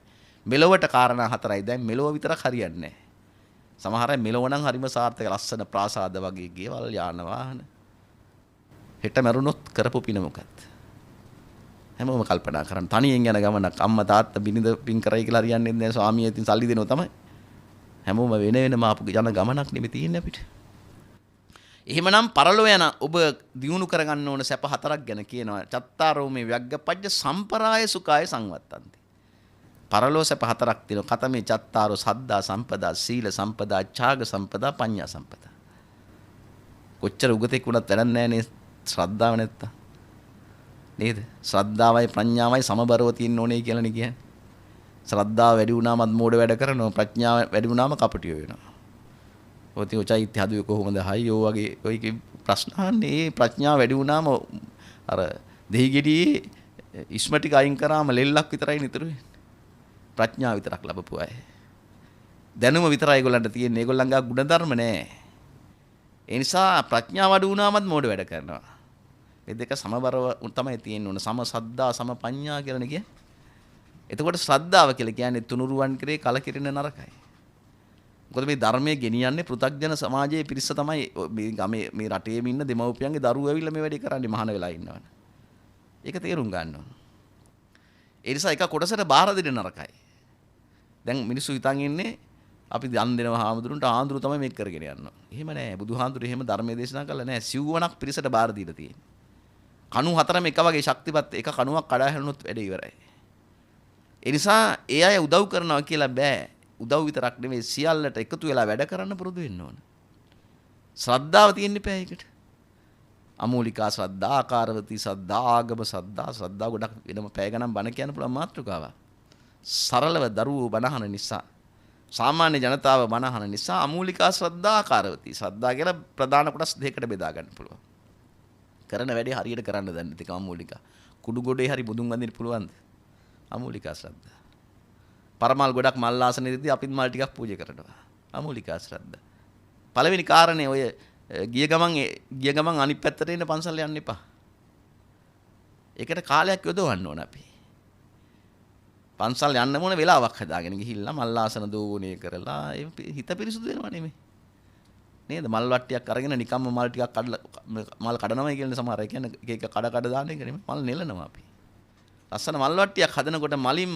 මෙලොවට කාරණා හතරයි. දැන් මෙලොව විතරක් හරියන්නේ නැහැ. සමහර අය මෙලොව නම් හරිම සාර්ථක ලස්සන ප්‍රාසාද වගේ ගෙවල් යාන වාහන. හෙට මරුණොත් කරපු පින මොකක්ද? හැමෝම කල්පනා කරන් තනියෙන් යන ගමනක් අම්මා තාත්තා බිනිඳ පින් කරයි කියලා හරියන්නේ නැහැ. ස්වාමියා ඉතින් සල්ලි දෙනවා තමයි. හැමෝම වෙන වෙනම ආපු යන ගමනක් නෙමෙයි තියෙන්නේ අපිට. එහෙමනම් පරලෝ යන ඔබ දියුණු කරගන්න ඕන සැප හතරක් ගැන කියනවා. චත්තාරෝ මේ වග්ගපජ්ජ සම්පරාය සුඛාය සංවත්තන්ති. පරලෝ සැප හතරක් තියෙනවා. කතමේ චත්තාරෝ සද්දා සම්පදා සීල සම්පදා ඡාග සම්පදා පඤ්ඤා සම්පදා. කොච්චර උගතෙක් වුණත් වැඩක් නැහැ නේ ශ්‍රද්ධාව නැත්තම්. නේද? ශ්‍රද්ධාවයි ප්‍රඥාවයි සමබරව තියෙන්න ඕනේ කියලානේ කියන්නේ. ශ්‍රද්ධාව වැඩි වුණාමත් මෝඩ වැඩ කරනවා. ප්‍රඥාව වැඩි වුණාම කපටියෝ වෙනවා. ඔතේ ඔචයිත් හදුවේ කොහොමද? හයි ඔය වගේ ඔය ප්‍රශ්න අහන්නේ ප්‍රඥාව වැඩි වුණාම අර දෙහි ගෙඩියේ ඉස්ම ටික අයින් කරාම ලෙල්ලක් විතරයි නිතර වෙන්නේ. ප්‍රඥාව විතරක් ලැබපු අය. දැනුම විතරයි ඒගොල්ලන්ට තියෙන්නේ. ඒගොල්ලන්ගේ ගුණධර්ම නැහැ. ඒ නිසා ප්‍රඥාව අඩු වුණාමත් මෝඩ වැඩ කරනවා. මේ දෙක සමබරව තමයි තියෙන්න ඕන. සම සද්දා සම පඤ්ඤා කියලානේ කියන්නේ. එතකොට ශ්‍රද්ධාව කියලා කියන්නේ තුනුරුවන් කරේ කලකිරෙන නරකයි. මොකද මේ ධර්මයේ ගෙනියන්නේ පෘථග්ජන සමාජයේ පිරිස තමයි මේ ගමේ මේ රටේම ඉන්න දෙමව්පියන්ගේ දරුවෝ ඇවිල්ලා මේ වැඩේ කරන්නේ මහාන වෙලා ඉන්නවනේ. ඒක තේරුම් ගන්න ඕන. ඒ නිසා එක කොටසට බාර දෙන්න නරකයි. දැන් මිනිස්සු හිතන් ඉන්නේ අපි දන් දෙනවා හාමුදුරුන්ට ආඳුරු තමයි මේක කරගෙන යනවා. එහෙම නෑ. බුදුහාඳුරු එහෙම ධර්මයේ දේශනා කළා නෑ. සිව්වණක් පිරිසට බාර දීලා තියෙන්නේ. කණු හතරම එක වගේ ශක්තිපත් එක කණුවක් කඩා හැරුණොත් වැඩේ ඉවරයි. ඒ නිසා ඒ අය උදව් කරනවා කියලා බෑ. උදව් විතරක් නෙවෙයි සියල්ලට එකතු වෙලා වැඩ කරන්න පුරුදු වෙන්න ඕන. ශ්‍රද්ධාව තියෙන්න එපා ඒකට. අමූලිකා ශ්‍රද්ධා, ආකාරවතී ශ්‍රද්ධා, ආගම ශ්‍රද්ධා, ශ්‍රද්ධා ගොඩක් වෙනම පැය ගණන් බණ කියන්න පුළුවන් මාතෘකාවක්. සරලව දරුවෝ බණහන නිසා, සාමාන්‍ය ජනතාව බණහන නිසා අමූලිකා ශ්‍රද්ධා, ආකාරවතී ශ්‍රද්ධා කියලා ප්‍රධාන කොටස් දෙකකට බෙදා ගන්න පුළුවන්. කරන වැඩේ හරියට කරන්න දන්නේ තික අමූලිකා. කුඩු ගොඩේ හරි බුදුන් වඳින්න පුළුවන්ද? අමූලිකා ශ්‍රද්ධා. පරමල් ගොඩක් මල් ආසනෙදී අපිත් මල් ටිකක් පූජා කරනවා. අමූලිකා ශ්‍රද්ධා. පළවෙනි කාරණේ ඔය ගිය ගමන් අනිත් පැත්තට එන්න පන්සල් යන්න එපා. ඒකට කාලයක් යොදවන්න ඕන අපි. පන්සල් යන්න මොන වෙලාවක් හදාගෙන ගිහිල්ලා මල් ආසන දෝවණය කරලා හිත පිරිසුදු වෙනවා නෙමෙයි. නේද? මල් වට්ටියක් අරගෙන නිකම්ම මල් ටිකක් කඩලා මල් කඩනවයි කියන්නේ සමහර අය කියන්නේ එක කඩ දාන එක නෙමෙයි. මල් නෙලනවා අපි. ලස්සන මල් වට්ටියක් හදනකොට මලින්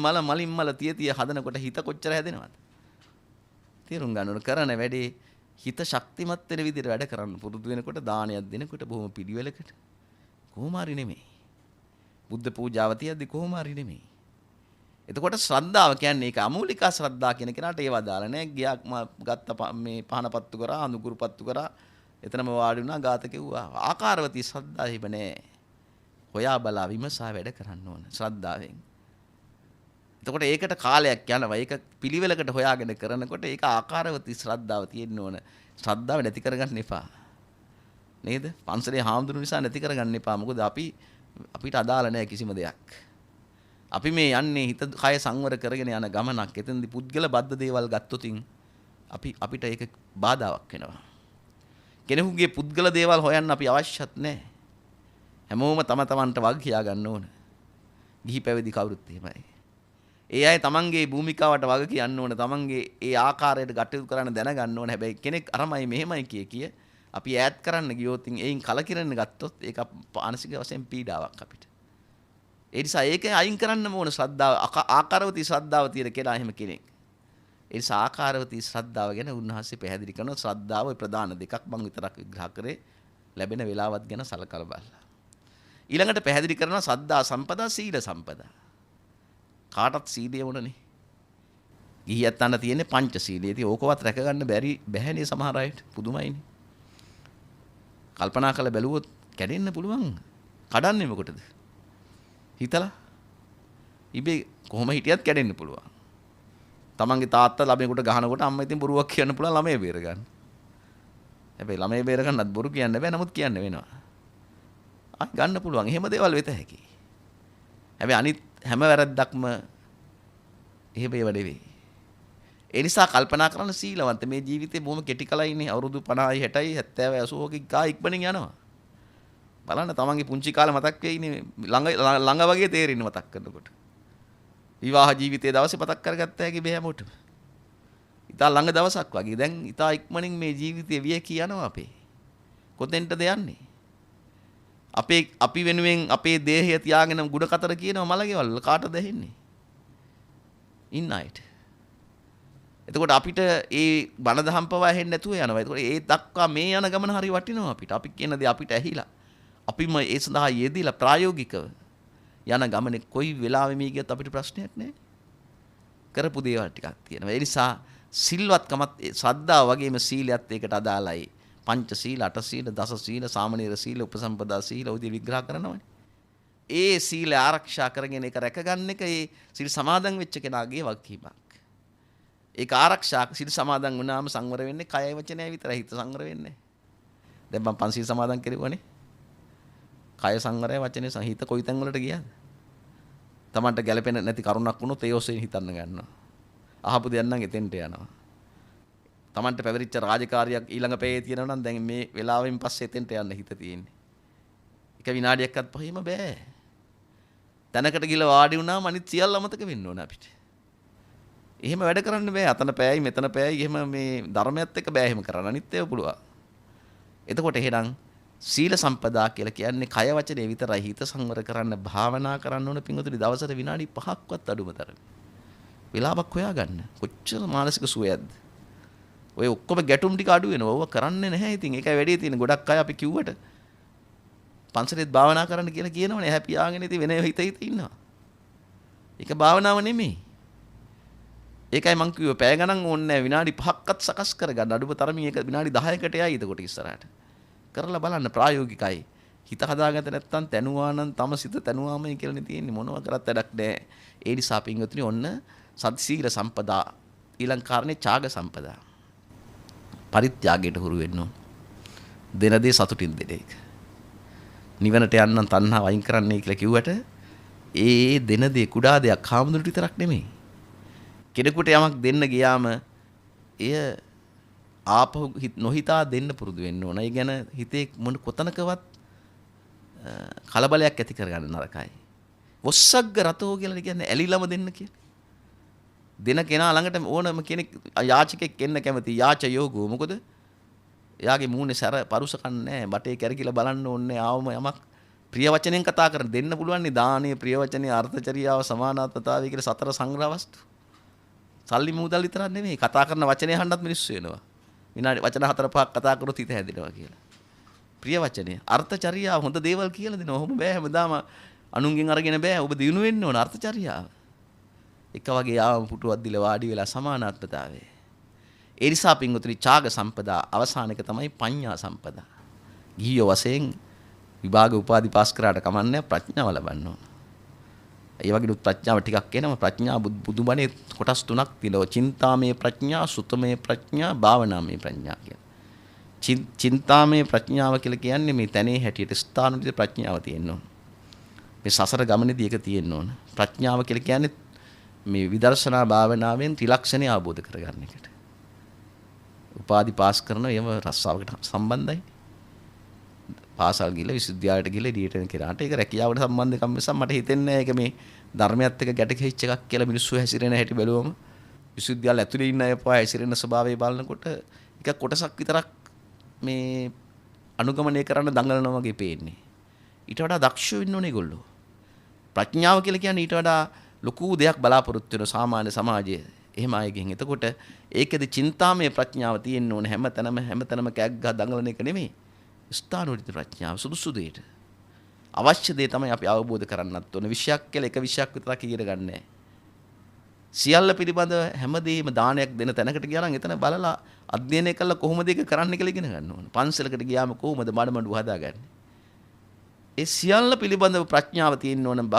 මල තිය හදනකොට හිත කොච්චර හැදෙනවද? තේරුම් ගන්න ඕන කරන වැඩේ හිත ශක්තිමත් වෙන විදිහට වැඩ කරන්න පුරුදු වෙනකොට දානයක් දෙනකොට බොහොම පිළිවෙලකට කොහොම හරි නෙමෙයි. බුද්ධ පූජාව තියද්දි කොහොම හරි නෙමෙයි. එතකොට ශ්‍රද්ධාව කියන්නේ ඒක අමූලික ශ්‍රද්ධා කියන කෙනාට ඒව දාලා නෑ. ගියා ගත්ත මේ පහන පත්තු කරා, අඳුකුරු පත්තු කරා, එතනම වාඩි වුණා, ගාත කිව්වා. ආකාරවතී ශ්‍රද්ධාව හිබ නෑ. හොයා බලා විමසා වැඩ කරන්න ඕන ශ්‍රද්ධාවෙන්. එතකොට ඒකට කාලයක් යනවා. ඒක පිළිවෙලකට හොයාගෙන කරනකොට ඒක ආකාරවතී ශ්‍රද්ධාව තියෙන්න ඕන. ශ්‍රද්ධාව නැති කරගන්න එපා. නේද? පන්සලේ හාමුදුරු නිසා නැති කරගන්න එපා. මොකද අපිට අදාළ නැහැ කිසිම දෙයක්. අපි මේ යන්නේ හිත කය සංවර කරගෙන යන ගමනක්. එතෙන්දී පුද්ගල බද්ධ දේවල් ගත්තොතින් අපිට ඒක බාධාවක් වෙනවා. කෙනෙකුගේ පුද්ගල දේවල් හොයන්න අපි අවශ්‍යත් නැහැ. හැමෝම තම තමන්ට වග කියා ගන්න ඕන. ගිහි පැවිදි කවුරුත් එහෙමයි. ඒ අය තමන්ගේ භූමිකාවට වග කියන්න ඕන. තමන්ගේ ඒ ආකාරයට කටයුතු කරන්න දැනගන්න ඕන. හැබැයි කෙනෙක් අරමයි මෙහෙමයි කිය අපි ඈත් කරන්න ගියොත් එයින් කලකිරෙන්න ගත්තොත් ඒක මානසික වශයෙන් පීඩාවක් අපිට. ඒ නිසා ඒක අයින් කරන්න ඕන ශ්‍රද්ධාව ආකාරවතී ශ්‍රද්ධාව තියෙන කෙනා එහෙම කෙනෙක්. ඒ නිසා ආකාරවතී ශ්‍රද්ධාව ගැන උන්වහන්සේ පැහැදිලි කරනවා. ශ්‍රද්ධාව ප්‍රධාන දෙකක් මම විතරක් විග්‍රහ කරේ ලැබෙන වෙලාවත් ගැන සලකලා බලලා. ඊළඟට පැහැදිලි කරනවා සද්ධා සම්පදා සීල සම්පදා. කාටත් සීලය වුණනේ. ගිහියත් අන්න තියෙන්නේ පංච සීලය. ඉතින් ඕකවත් රැක ගන්න බැහැනේ සමහර අයට. පුදුමයිනේ. කල්පනා කරලා බැලුවොත් කැඩෙන්න පුළුවන්. කඩන්නේ මොකටද? හිතලා. ඉබේ කොහොම හිටියත් කැඩෙන්න පුළුවන්. තමන්ගේ තාත්තා ළමයෙකුට ගහනකොට අම්මා ඉතින් බොරුවක් කියන්න පුළුවන් ළමයි බේර ගන්න. හැබැයි ළමයි බේර ගන්නත් බොරු කියන්න බෑ. නමුත් කියන්න වෙනවා. ගන්න පුළුවන්. එහෙම දේවල් වෙත හැකි. හැබැයි අනිත් හැම වැරද්දක්ම එහෙම ඒව නෙවෙයි. ඒ නිසා කල්පනා කරන සීලවන්ත මේ ජීවිතේ බොහොම කෙටි කලයිනේ. අවුරුදු 50යි 60යි 70යි 80ක ගා ඉක්මනින් යනවා. බලන්න තමන්ගේ පුංචි කාලේ මතක් වෙයිනේ ළඟ වගේ තේරෙන්නේ මතක් කරනකොට. විවාහ ජීවිතයේ දවසේ මතක් කරගත්ත හැකි බෑමොටම. ඉතා ළඟ දවසක් වගේ. දැන් ඉතා ඉක්මනින් මේ ජීවිතේ විය කියනවා අපේ. කොතෙන්ටද යන්නේ? අපි වෙනුවෙන් අපේ දේහය තියාගෙන ගුණ කතර කියනවා මලකේවල් කාටද ඇහෙන්නේ? ඉන්න අයට. එතකොට අපිට ඒ බණ දහම් පවා ඇහෙන්නේ නැතුව යනවා. එතකොට ඒ දක්වා මේ යන ගමන හරි වටිනවා අපිට. අපි කියන දේ අපිට ඇහිලා. අපිම ඒ සඳහා යෙදিলা ප්‍රායෝගිකව යන ගමනේ කොයි වෙලාවෙ මේ ගියත් අපිට ප්‍රශ්නයක් නැහැ. කරපු දේවල් ටිකක් තියෙනවා. ඒ නිසා සිල්වත්කමත් ශ්‍රද්ධාව වගේම සීලයත් ඒකට අදාළයි. පංච සීල, අට සීල, දස සීල, සාමනීර සීල, උපසම්පදා සීල උදී විග්‍රහ කරනවානේ. ඒ සීල ආරක්ෂා කරගෙන ඒක රැකගන්න එක ඒ සීල් සමාදන් වෙච්ච කෙනාගේ වගකීමක්. ඒක ආරක්ෂා සීල් සමාදන් වුණාම සංවර වෙන්නේ කයයි වචනයයි විතරයි. හිත සංවර වෙන්නේ නැහැ. දැන් මම පංචශීල සමාදන් කෙරුවානේ. කය සංවරය වචනේ සහිත කොයි තැන් වලට ගියාද? Tamanට ගැළපෙන නැති කරුණක් වුණොත් ඒ ඔස්සේ හිතන්න ගන්නවා. අහපු දෙයක් නම් එතෙන්ට යනවා. Tamanට පැවරිච්ච රාජකාරියක් ඊළඟ පෙයේ තියෙනවා නම් දැන් මේ වෙලාවෙන් පස්සේ එතෙන්ට යන්න හිත තියෙන්නේ. එක විනාඩියක්වත් පහින්ම බෑ. තැනකට ගිහලා වාඩි වුණාම අනිත් සියල්ල අමතක වෙන්න ඕන අපිට. එහෙම වැඩ කරන්න බෑ. අතන පෑයි මෙතන පෑයි එහෙම මේ ධර්මයත් එක්ක බෑ එහෙම කරන්න. අනිත් ඒවා පුළුවන්. එතකොට එහෙනම් සීල සම්පදා කියලා කියන්නේ කය වචනේ විතරයි. හිත සංවර කරන්න භාවනා කරන්න ඕන පිංගුතුනි දවසට විනාඩි 5ක්වත් අඩුම තරමේ. වෙලාවක් හොයාගන්න. කොච්චර මානසික සුවයක්ද? ඔය ඔක්කොම ගැටුම් ටික අඩු වෙනවා. ඕවා කරන්නේ නැහැ. ඉතින් ඒකයි වැඩි තියෙන. ගොඩක් අය අපි කිව්වට පන්සලෙත් භාවනා කරන්න කියලා කියනවනේ. හැපියාගෙන ඉතින් වෙන හිත ඉන්නවා. ඒක භාවනාව නෙමෙයි. ඒකයි මං කිව්වේ පැය ගණන් ඕනේ නැහැ. විනාඩි 5ක්වත් සකස් කරගන්න. අඩුම තරමින් ඒක විනාඩි 10කට යයි එතකොට ඉස්සරහට. කරලා බලන්න ප්‍රායෝගිකයි. හිත හදාගත්ත නැත්නම් තනුවා නම් තම සිත තනුවාමයි කියලානේ තියෙන්නේ. මොනවා කරත් වැඩක් නැහැ. ඒ නිසා පින්වතුනි ඔන්න සත්සීල සම්පදා ඊළඟ කාරණේ ඡාග සම්පදා. පරිත්‍යාගයට හුරු වෙන්න ඕන. දෙන දේ සතුටින් දෙන එක. නිවනට යන්න තණ්හාව වයින් කරන්නයි කියලා කිව්වට ඒ දෙන දේ කුඩා දෙයක් හාමුදුරුවෝ විතරක් නෙමෙයි. කෙනෙකුට යමක් දෙන්න ගියාම එය ආපහු නොහිතා දෙන්න පුරුදු වෙන්න ඕන. ඒ ගැන හිතේ මොන කොතනකවත් කලබලයක් ඇති කරගන්න නරකයි. වොස්සග්ග රතෝ කියලා කියන්නේ ඇලිලම දෙන්න කියලා. දෙන කෙනා ළඟට ඕනම කෙනෙක් යාචකෙක් එන්න කැමති යාච යෝගෝ. මොකද එයාගේ මූණේ සැර පරුසකම් නැහැ. බටේ කැරකිලා බලන්න ඕනේ. ආවම යමක් ප්‍රිය වචනෙන් කතා කරන දෙන්න පුළුවන් නේ. දානීය ප්‍රිය වචනේ අර්ථචරියාව සමානාත්මතාවය කියලා සතර සංග්‍රහ වස්තු. සල්ලි මුදල් විතරක් නෙමෙයි. කතා කරන වචනේ අහන්නත් මිනිස්සු වෙනවා. විනාඩි වචන 4-5ක් කතා කරොත් හිත හැදෙනවා කියලා. ප්‍රිය වචනේ අර්ථචරියාව හොඳ දේවල් කියලා දෙනවා. ඔහොම බෑ හැමදාම අනුන්ගෙන් අරගෙන බෑ. ඔබ දිනු වෙන්න ඕන අර්ථචර්යාව. එක වගේ ආවම පුටුවක් දිලා වාඩි වෙලා සමානාත්මතාවය. ඒ නිසා පින්වතුනි ඡාග සම්පදා අවසාන එක තමයි පඤ්ඤා සම්පදා. ගිහියෝ වශයෙන් විභාග උපාධි පාස් කරාට කමන්නේ ප්‍රඥාව ලබන්න ඕන. ඒ වගේ ප්‍රඥාව ටිකක් එනවා. ප්‍රඥා බුදුබණේ කොටස් තුනක් තියෙනවා. චින්තාමේ ප්‍රඥා, සුතමේ ප්‍රඥා, භාවනාමේ ප්‍රඥා කියලා. චින්තාමේ ප්‍රඥාව කියලා කියන්නේ මේ තැනේ හැටියට ස්ථානෙට ප්‍රඥාව තියෙන්න ඕන. මේ සසර ගමනේදී ඒක තියෙන්න ඕන. ප්‍රඥාව කියලා කියන්නේ මේ විදර්ශනා භාවනාවෙන් ත්‍රිලක්ෂණය අවබෝධ කරගන්න එකට. උපාධි පාස් කරන ඒව රස්සාවකට සම්බන්ධයි. පාසල් ගිහලා විශ්වවිද්‍යාලයට ගිහලා එළියට එන කෙනාට ඒක රැකියාවට සම්බන්ධකම් නිසා මට හිතෙන්නේ නැහැ ඒක මේ ධර්මයත් එක්ක ගැට ගැහිච්ච එකක් කියලා මිනිස්සු හැසිරෙන හැටි බැලුවම විශ්වවිද්‍යාල ඇතුලේ ඉන්න අය පවා හැසිරෙන ස්වභාවය බලනකොට ඒක කොටසක් විතරක් මේ අනුගමනය කරන්න දඟලනවා වගේ පේන්නේ. ඊට වඩා දක්ෂ වෙන්න ඕනේ ඒගොල්ලෝ. ප්‍රඥාව කියලා කියන්නේ ඊට වඩා ලොකු දෙයක් බලාපොරොත්තු වෙන සාමාන්‍ය සමාජයේ එහෙම අයගෙන්. එතකොට ඒකෙදි චින්තාමය ප්‍රඥාව තියෙන්න ඕනේ හැමතැනම කැක් ගහ දඟලන එක නෙමෙයි. ස්ථානෝචිත ප්‍රඥාව සුදුසු දෙයට. අවශ්‍ය දේ තමයි අපි අවබෝධ කරගන්නත් ඕනේ. විෂයක් කියලා එක විෂයක් විතරක් ඉගෙන ගන්න නැහැ. සියල්ල පිළිබඳව හැමදේම දානයක් දෙන තැනකට ගියා නම් එතන බලලා අධ්‍යයනය කළා කොහොමද ඒක කරන්න කියලා ඉගෙන ගන්න ඕනේ. පන්සලකට ගියාම කොහොමද මඩමඩු හදාගන්නේ? ඒ සියල්ල පිළිබඳව ප්‍රඥාව තියෙන්න ඕන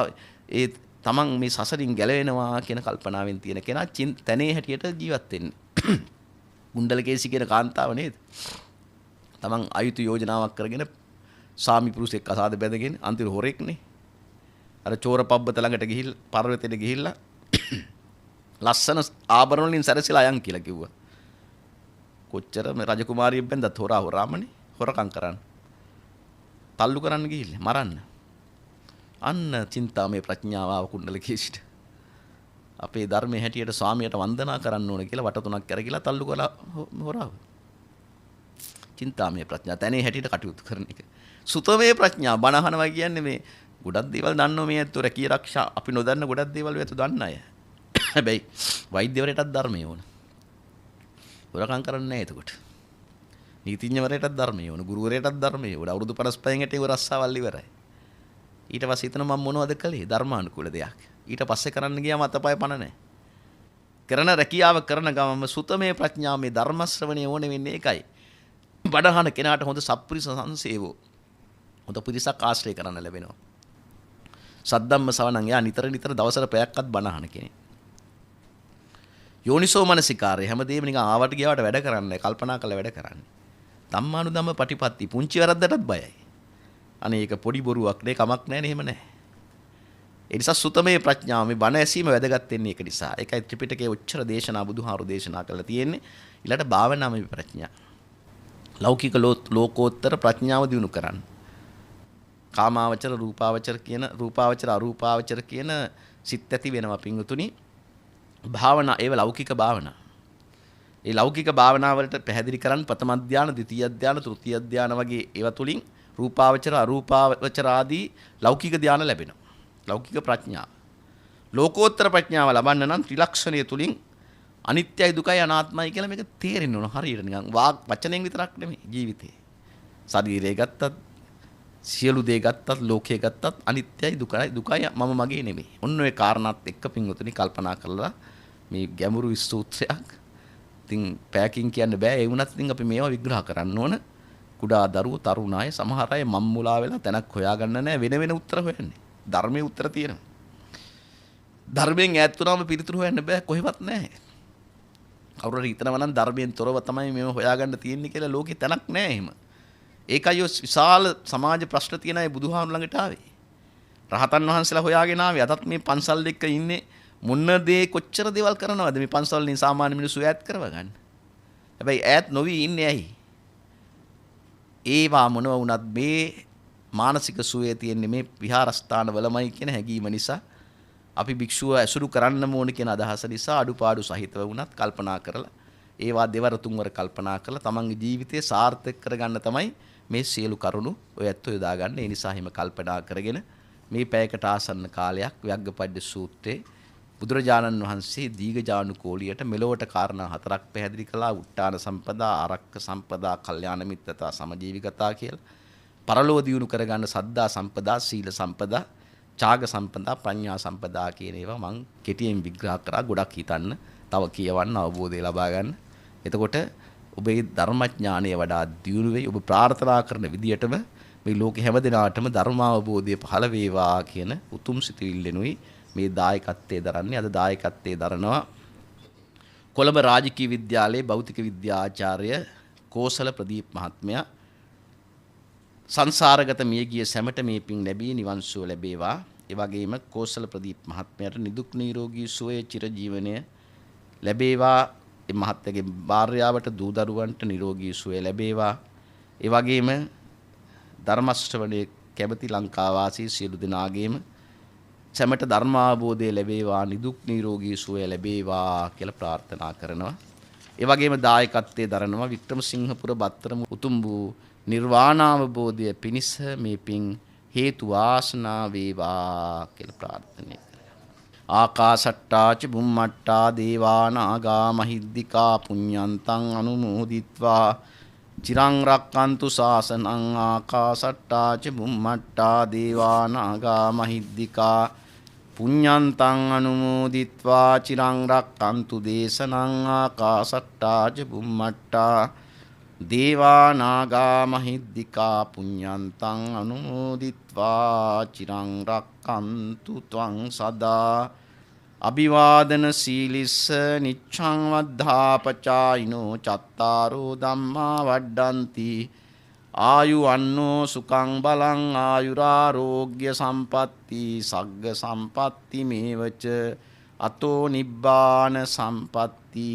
ඒ තමන් මේ සසරින් ගැලවෙනවා කියන කල්පනාවෙන් තියෙන කෙනා තැනේ හැටියට ජීවත් වෙන්නේ. කුණ්ඩලකේසි කියන කාන්තාව නේද? තමන් අයුතු යෝජනාවක් කරගෙන සාමි පුරුෂෙක් අසාද බැඳගෙන අන්තිම හොරෙක්නේ. අර චෝර පබ්බත ළඟට ගිහිල්ලා පර්වතෙට ගිහිල්ලා ලස්සන ආභරණ වලින් සැරසිලා යන් කියලා කිව්වා. කොච්චර මේ රජකුමාරියෙක් බැඳත් හොරාමනේ හොරකම් කරන්න. තල්ලු කරන්න ගිහිල්ලා මරන්න. අන්න චින්තාමය ප්‍රඥාව ආව කුණ්ඩලකේසිට. අපේ ධර්මයේ හැටියට ස්වාමියට වන්දනා කරන්න ඕන කියලා වට තුනක් කරගිලා තල්ලු කළා හොරාව. චින්තාමය ප්‍රඥා තැනේ හැටියට කටයුතු කරන එක. සුතමේ ප්‍රඥා බණ අහනවා කියන්නේ මේ ගොඩක් දේවල් දන්නෝ මේ ඇත්තෝ රැකිය ආරක්ෂා අපි නොදන්න ගොඩක් දේවල් මේ ඇත්තෝ දන්න අය. හැබැයි වෛද්‍යවරයටත් ධර්මය ඕන. හොරකම් කරන්නේ නැහැ එතකොට. නීතිඥවරයටත් ධර්මය ඕන. ගුරුවරයටත් ධර්මය ඕන. අවුරුදු 55 කට ඒ රස්සාවල් ඉවරයි. ඊට පස්සේ හිතන මම මොනවද කළේ? ධර්මානුකූල දෙයක්. ඊට පස්සේ කරන්න ගියාම අතපය පණ නැහැ. කරන රැකියාව කරන ගමම සුතමේ ප්‍රඥාව මේ ධර්ම ශ්‍රවණය ඕනේ වෙන්නේ ඒකයි. බණහන කෙනාට හොඳ සප්පුරිස සංසේවෝ. හොඳ පිරිසක් ආශ්‍රය කරන්න ලැබෙනවා. සද්ධම්ම සවණන් යා නිතර දවසට පැයක්වත් බණහන කෙනෙක්. යෝනිසෝ මනසිකාරය හැමදේම නිකන් ආවට ගියාවට වැඩ කරන්නේ කල්පනා කරලා වැඩ කරන්නේ. ධම්මානුධම්ම පටිපත්ති පුංචි වැරද්දටත් බයයි. අනේ ඒක පොඩි බොරුවක් නේ කමක් නැහැ එහෙම නැහැ. ඒ නිසා සුතමේ ප්‍රඥාව මේ බණ ඇසීම වැදගත් වෙන්නේ ඒක නිසා. ඒකයි ත්‍රිපිටකයේ උච්චර දේශනා බුදුහාරු දේශනා කරලා තියෙන්නේ. ඊළඟට භාවනාමය ප්‍රඥා. ලෞකික ලෝකෝත්තර ප්‍රඥාව දිනු කරන්න. කාමාවචර රූපාවචර අරූපාවචර කියන සිත් ඇති වෙනවා පිංගුතුනි. භාවනා ඒව ලෞකික භාවනා. ඒ ලෞකික භාවනා වලට පැහැදිලි කරන්න ප්‍රථම ධානය, ද්විතීය ධානය, තෘතීය ධානය වගේ ඒවා තුලින් රූපාවචර අරූපාවචර ආදී ලෞකික ධානය ලැබෙනවා. ලෞකික ප්‍රඥාව. ලෝකෝත්තර ප්‍රඥාව ලබන්න නම් ත්‍රිලක්ෂණය තුලින් අනිත්‍යයි දුකයි අනාත්මයි කියලා මේක තේරෙන්න ඕන හරියට නිකන් වාග් වචනෙන් විතරක් නෙමෙයි ජීවිතේ. ශරීරය ගත්තත් සියලු දේ ගත්තත් ලෝකේ ගත්තත් අනිත්‍යයි දුකයි මම මගේ නෙමෙයි. ඔන්න ඔය කාරණාත් එක්ක පින්වතුනි කල්පනා කරලා මේ ගැඹුරු සූත්‍රයක් ඉතින් පැකින් කියන්න බෑ ඒ වුණත් ඉතින් අපි මේවා විග්‍රහ කරන්න ඕන. කුඩා දරුවෝ තරුණ අය සමහර අය මම්මුලා වෙලා තැනක් හොයාගන්න නැහැ වෙන උත්තර හොයන්නේ. ධර්මයේ උත්තර තියෙනවා. ධර්මයෙන් ඈත් වුණාම පිළිතුරු හොයන්න බෑ කොහෙවත් නැහැ. කවුරු හරි හිතනවා නම් ධර්මයෙන් තොරව තමයි මේව හොයාගන්න තියෙන්නේ කියලා ලෝකේ තැනක් නැහැ එහෙම. ඒකයි ඔය විශාල සමාජ ප්‍රශ්න තියෙන අය බුදුහාමුදුර ළඟට ආවේ. රහතන් වහන්සේලා හොයාගෙන ආවේ. අදත් මේ පන්සල් එක්ක ඉන්නේ මොන දේ කොච්චර දේවල් කරනවද මේ පන්සල් වලින් සාමාන්‍ය මිනිස්සු ඈත් කරව ගන්න. හැබැයි ඈත් නොවි ඉන්නේ ඇයි? ඒවා මොනව වුණත් මේ මානසික සුවය තියෙන්නේ මේ විහාරස්ථාන වලමයි කියන හැඟීම නිසා අපි භික්ෂුව ඇසුරු කරන්න ඕන කියන අදහස නිසා අඩුපාඩු සහිතව වුණත් කල්පනා කරලා ඒවා දෙවර තුන්වර කල්පනා කරලා තමන්ගේ ජීවිතය සාර්ථක කරගන්න තමයි මේ සියලු කරුණු ඔය ඇත්ත යොදා ගන්න. ඒ නිසා හිම කල්පනා කරගෙන මේ පැයකට ආසන්න කාලයක් ව්‍යග්ගපද්‍ය සූත්‍රයේ බුදුරජාණන් වහන්සේ දීඝජානුකෝලියට මෙලොවට කාරණා හතරක් පැහැදිලි කළා. උට්ටාන සම්පදා, ආරක්ක සම්පදා, කල්යාණ මිත්‍රතා, සමජීවිකතා කියලා. පරලෝව දියුණු කරගන්න සද්දා සම්පදා, සීල සම්පදා, ඡාග සම්පදා ප්‍රඥා සම්පදා කියන ඒවා මම කෙටියෙන් විග්‍රහ කරා. ගොඩක් හිතන්න, තව කියවන්න, අවබෝධය ලබා ගන්න. එතකොට ඔබේ ධර්මඥානය වඩා දියුණු වෙයි. ඔබ ප්‍රාර්ථනා කරන විදියටම මේ ලෝකෙ හැම දිනාටම ධර්මාවබෝධය පහළ වේවා කියන උතුම් සිතුවිල්ලෙනුයි මේ දායකත්වයේ දරන්නේ. අද දායකත්වයේ දරනවා කොළඹ රාජකීය විද්‍යාලයේ භෞතික විද්‍යාචාර්ය කෝසල ප්‍රදීප් මහත්මයා. සංසාරගත මියගිය සැමට මේ පිං ලැබී නිවන් සුව ලැබේවා. ඒ වගේම කෝසල ප්‍රදීප් මහත්මයාට නිදුක් නිරෝගී සුවය චිරජීවනය ලැබේවා. ඒ මහත්මයාගේ භාර්යාවට දූ දරුවන්ට නිරෝගී සුවය ලැබේවා. ඒ වගේම ධර්ම ශ්‍රවණයේ කැමැති ලංකාවාසී සියලු දෙනාගේම සැමට ධර්මාවබෝධය ලැබේවා, නිදුක් නිරෝගී සුවය ලැබේවා කියලා ප්‍රාර්ථනා කරනවා. ඒ වගේම දායකත්වයේ දරනවා වික්‍රමසිංහපුර බත්තරම උතුම් වූ නිර්වාණාවබෝධය පිණිස මේ පිං හේතු වාසනා වේවා කියලා ප්‍රාර්ථනා කරනවා. ආකාසට්ටා ච බුම්මට්ටා දේවා නාග මහිද්దికා පුඤ්ඤන්තං අනුමෝදිත්වා චිරං රක්칸තු ශාසනං. ආකාසට්ටා ච බුම්මට්ටා දේවා නාග මහිද්దికා පුඤ්ඤන්තං අනුමෝදිත්වා චිරං රක්칸තු දේශනං. ආකාසට්ටා ච බුම්මට්ටා දේවා නාග මහිද්దికා පුඤ්ඤන්තං අනුමෝදිත්වා චිරං රක්칸තු ත්වං සදා. අභිවාදන සීලිස්ස නිච්ඡං වද්ධාපචායිනෝ චත්තාරෝ ධම්මා වඩ්ඩಂತಿ ආයුවන්නෝ සුඛං බලං ආයුරාෝග්‍ය සම්පatti සග්ග සම්පatti මේවච අතෝ නිබ්බාන සම්පatti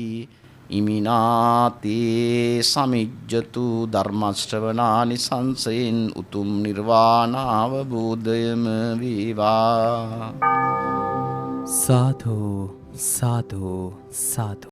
ඉමිනාතේ සමිජ්ජතු ධර්ම ශ්‍රවණානි සංසයෙන් උතුම් නිර්වාණ අවබෝධයම වේවා. සාදු සාදු සාදු.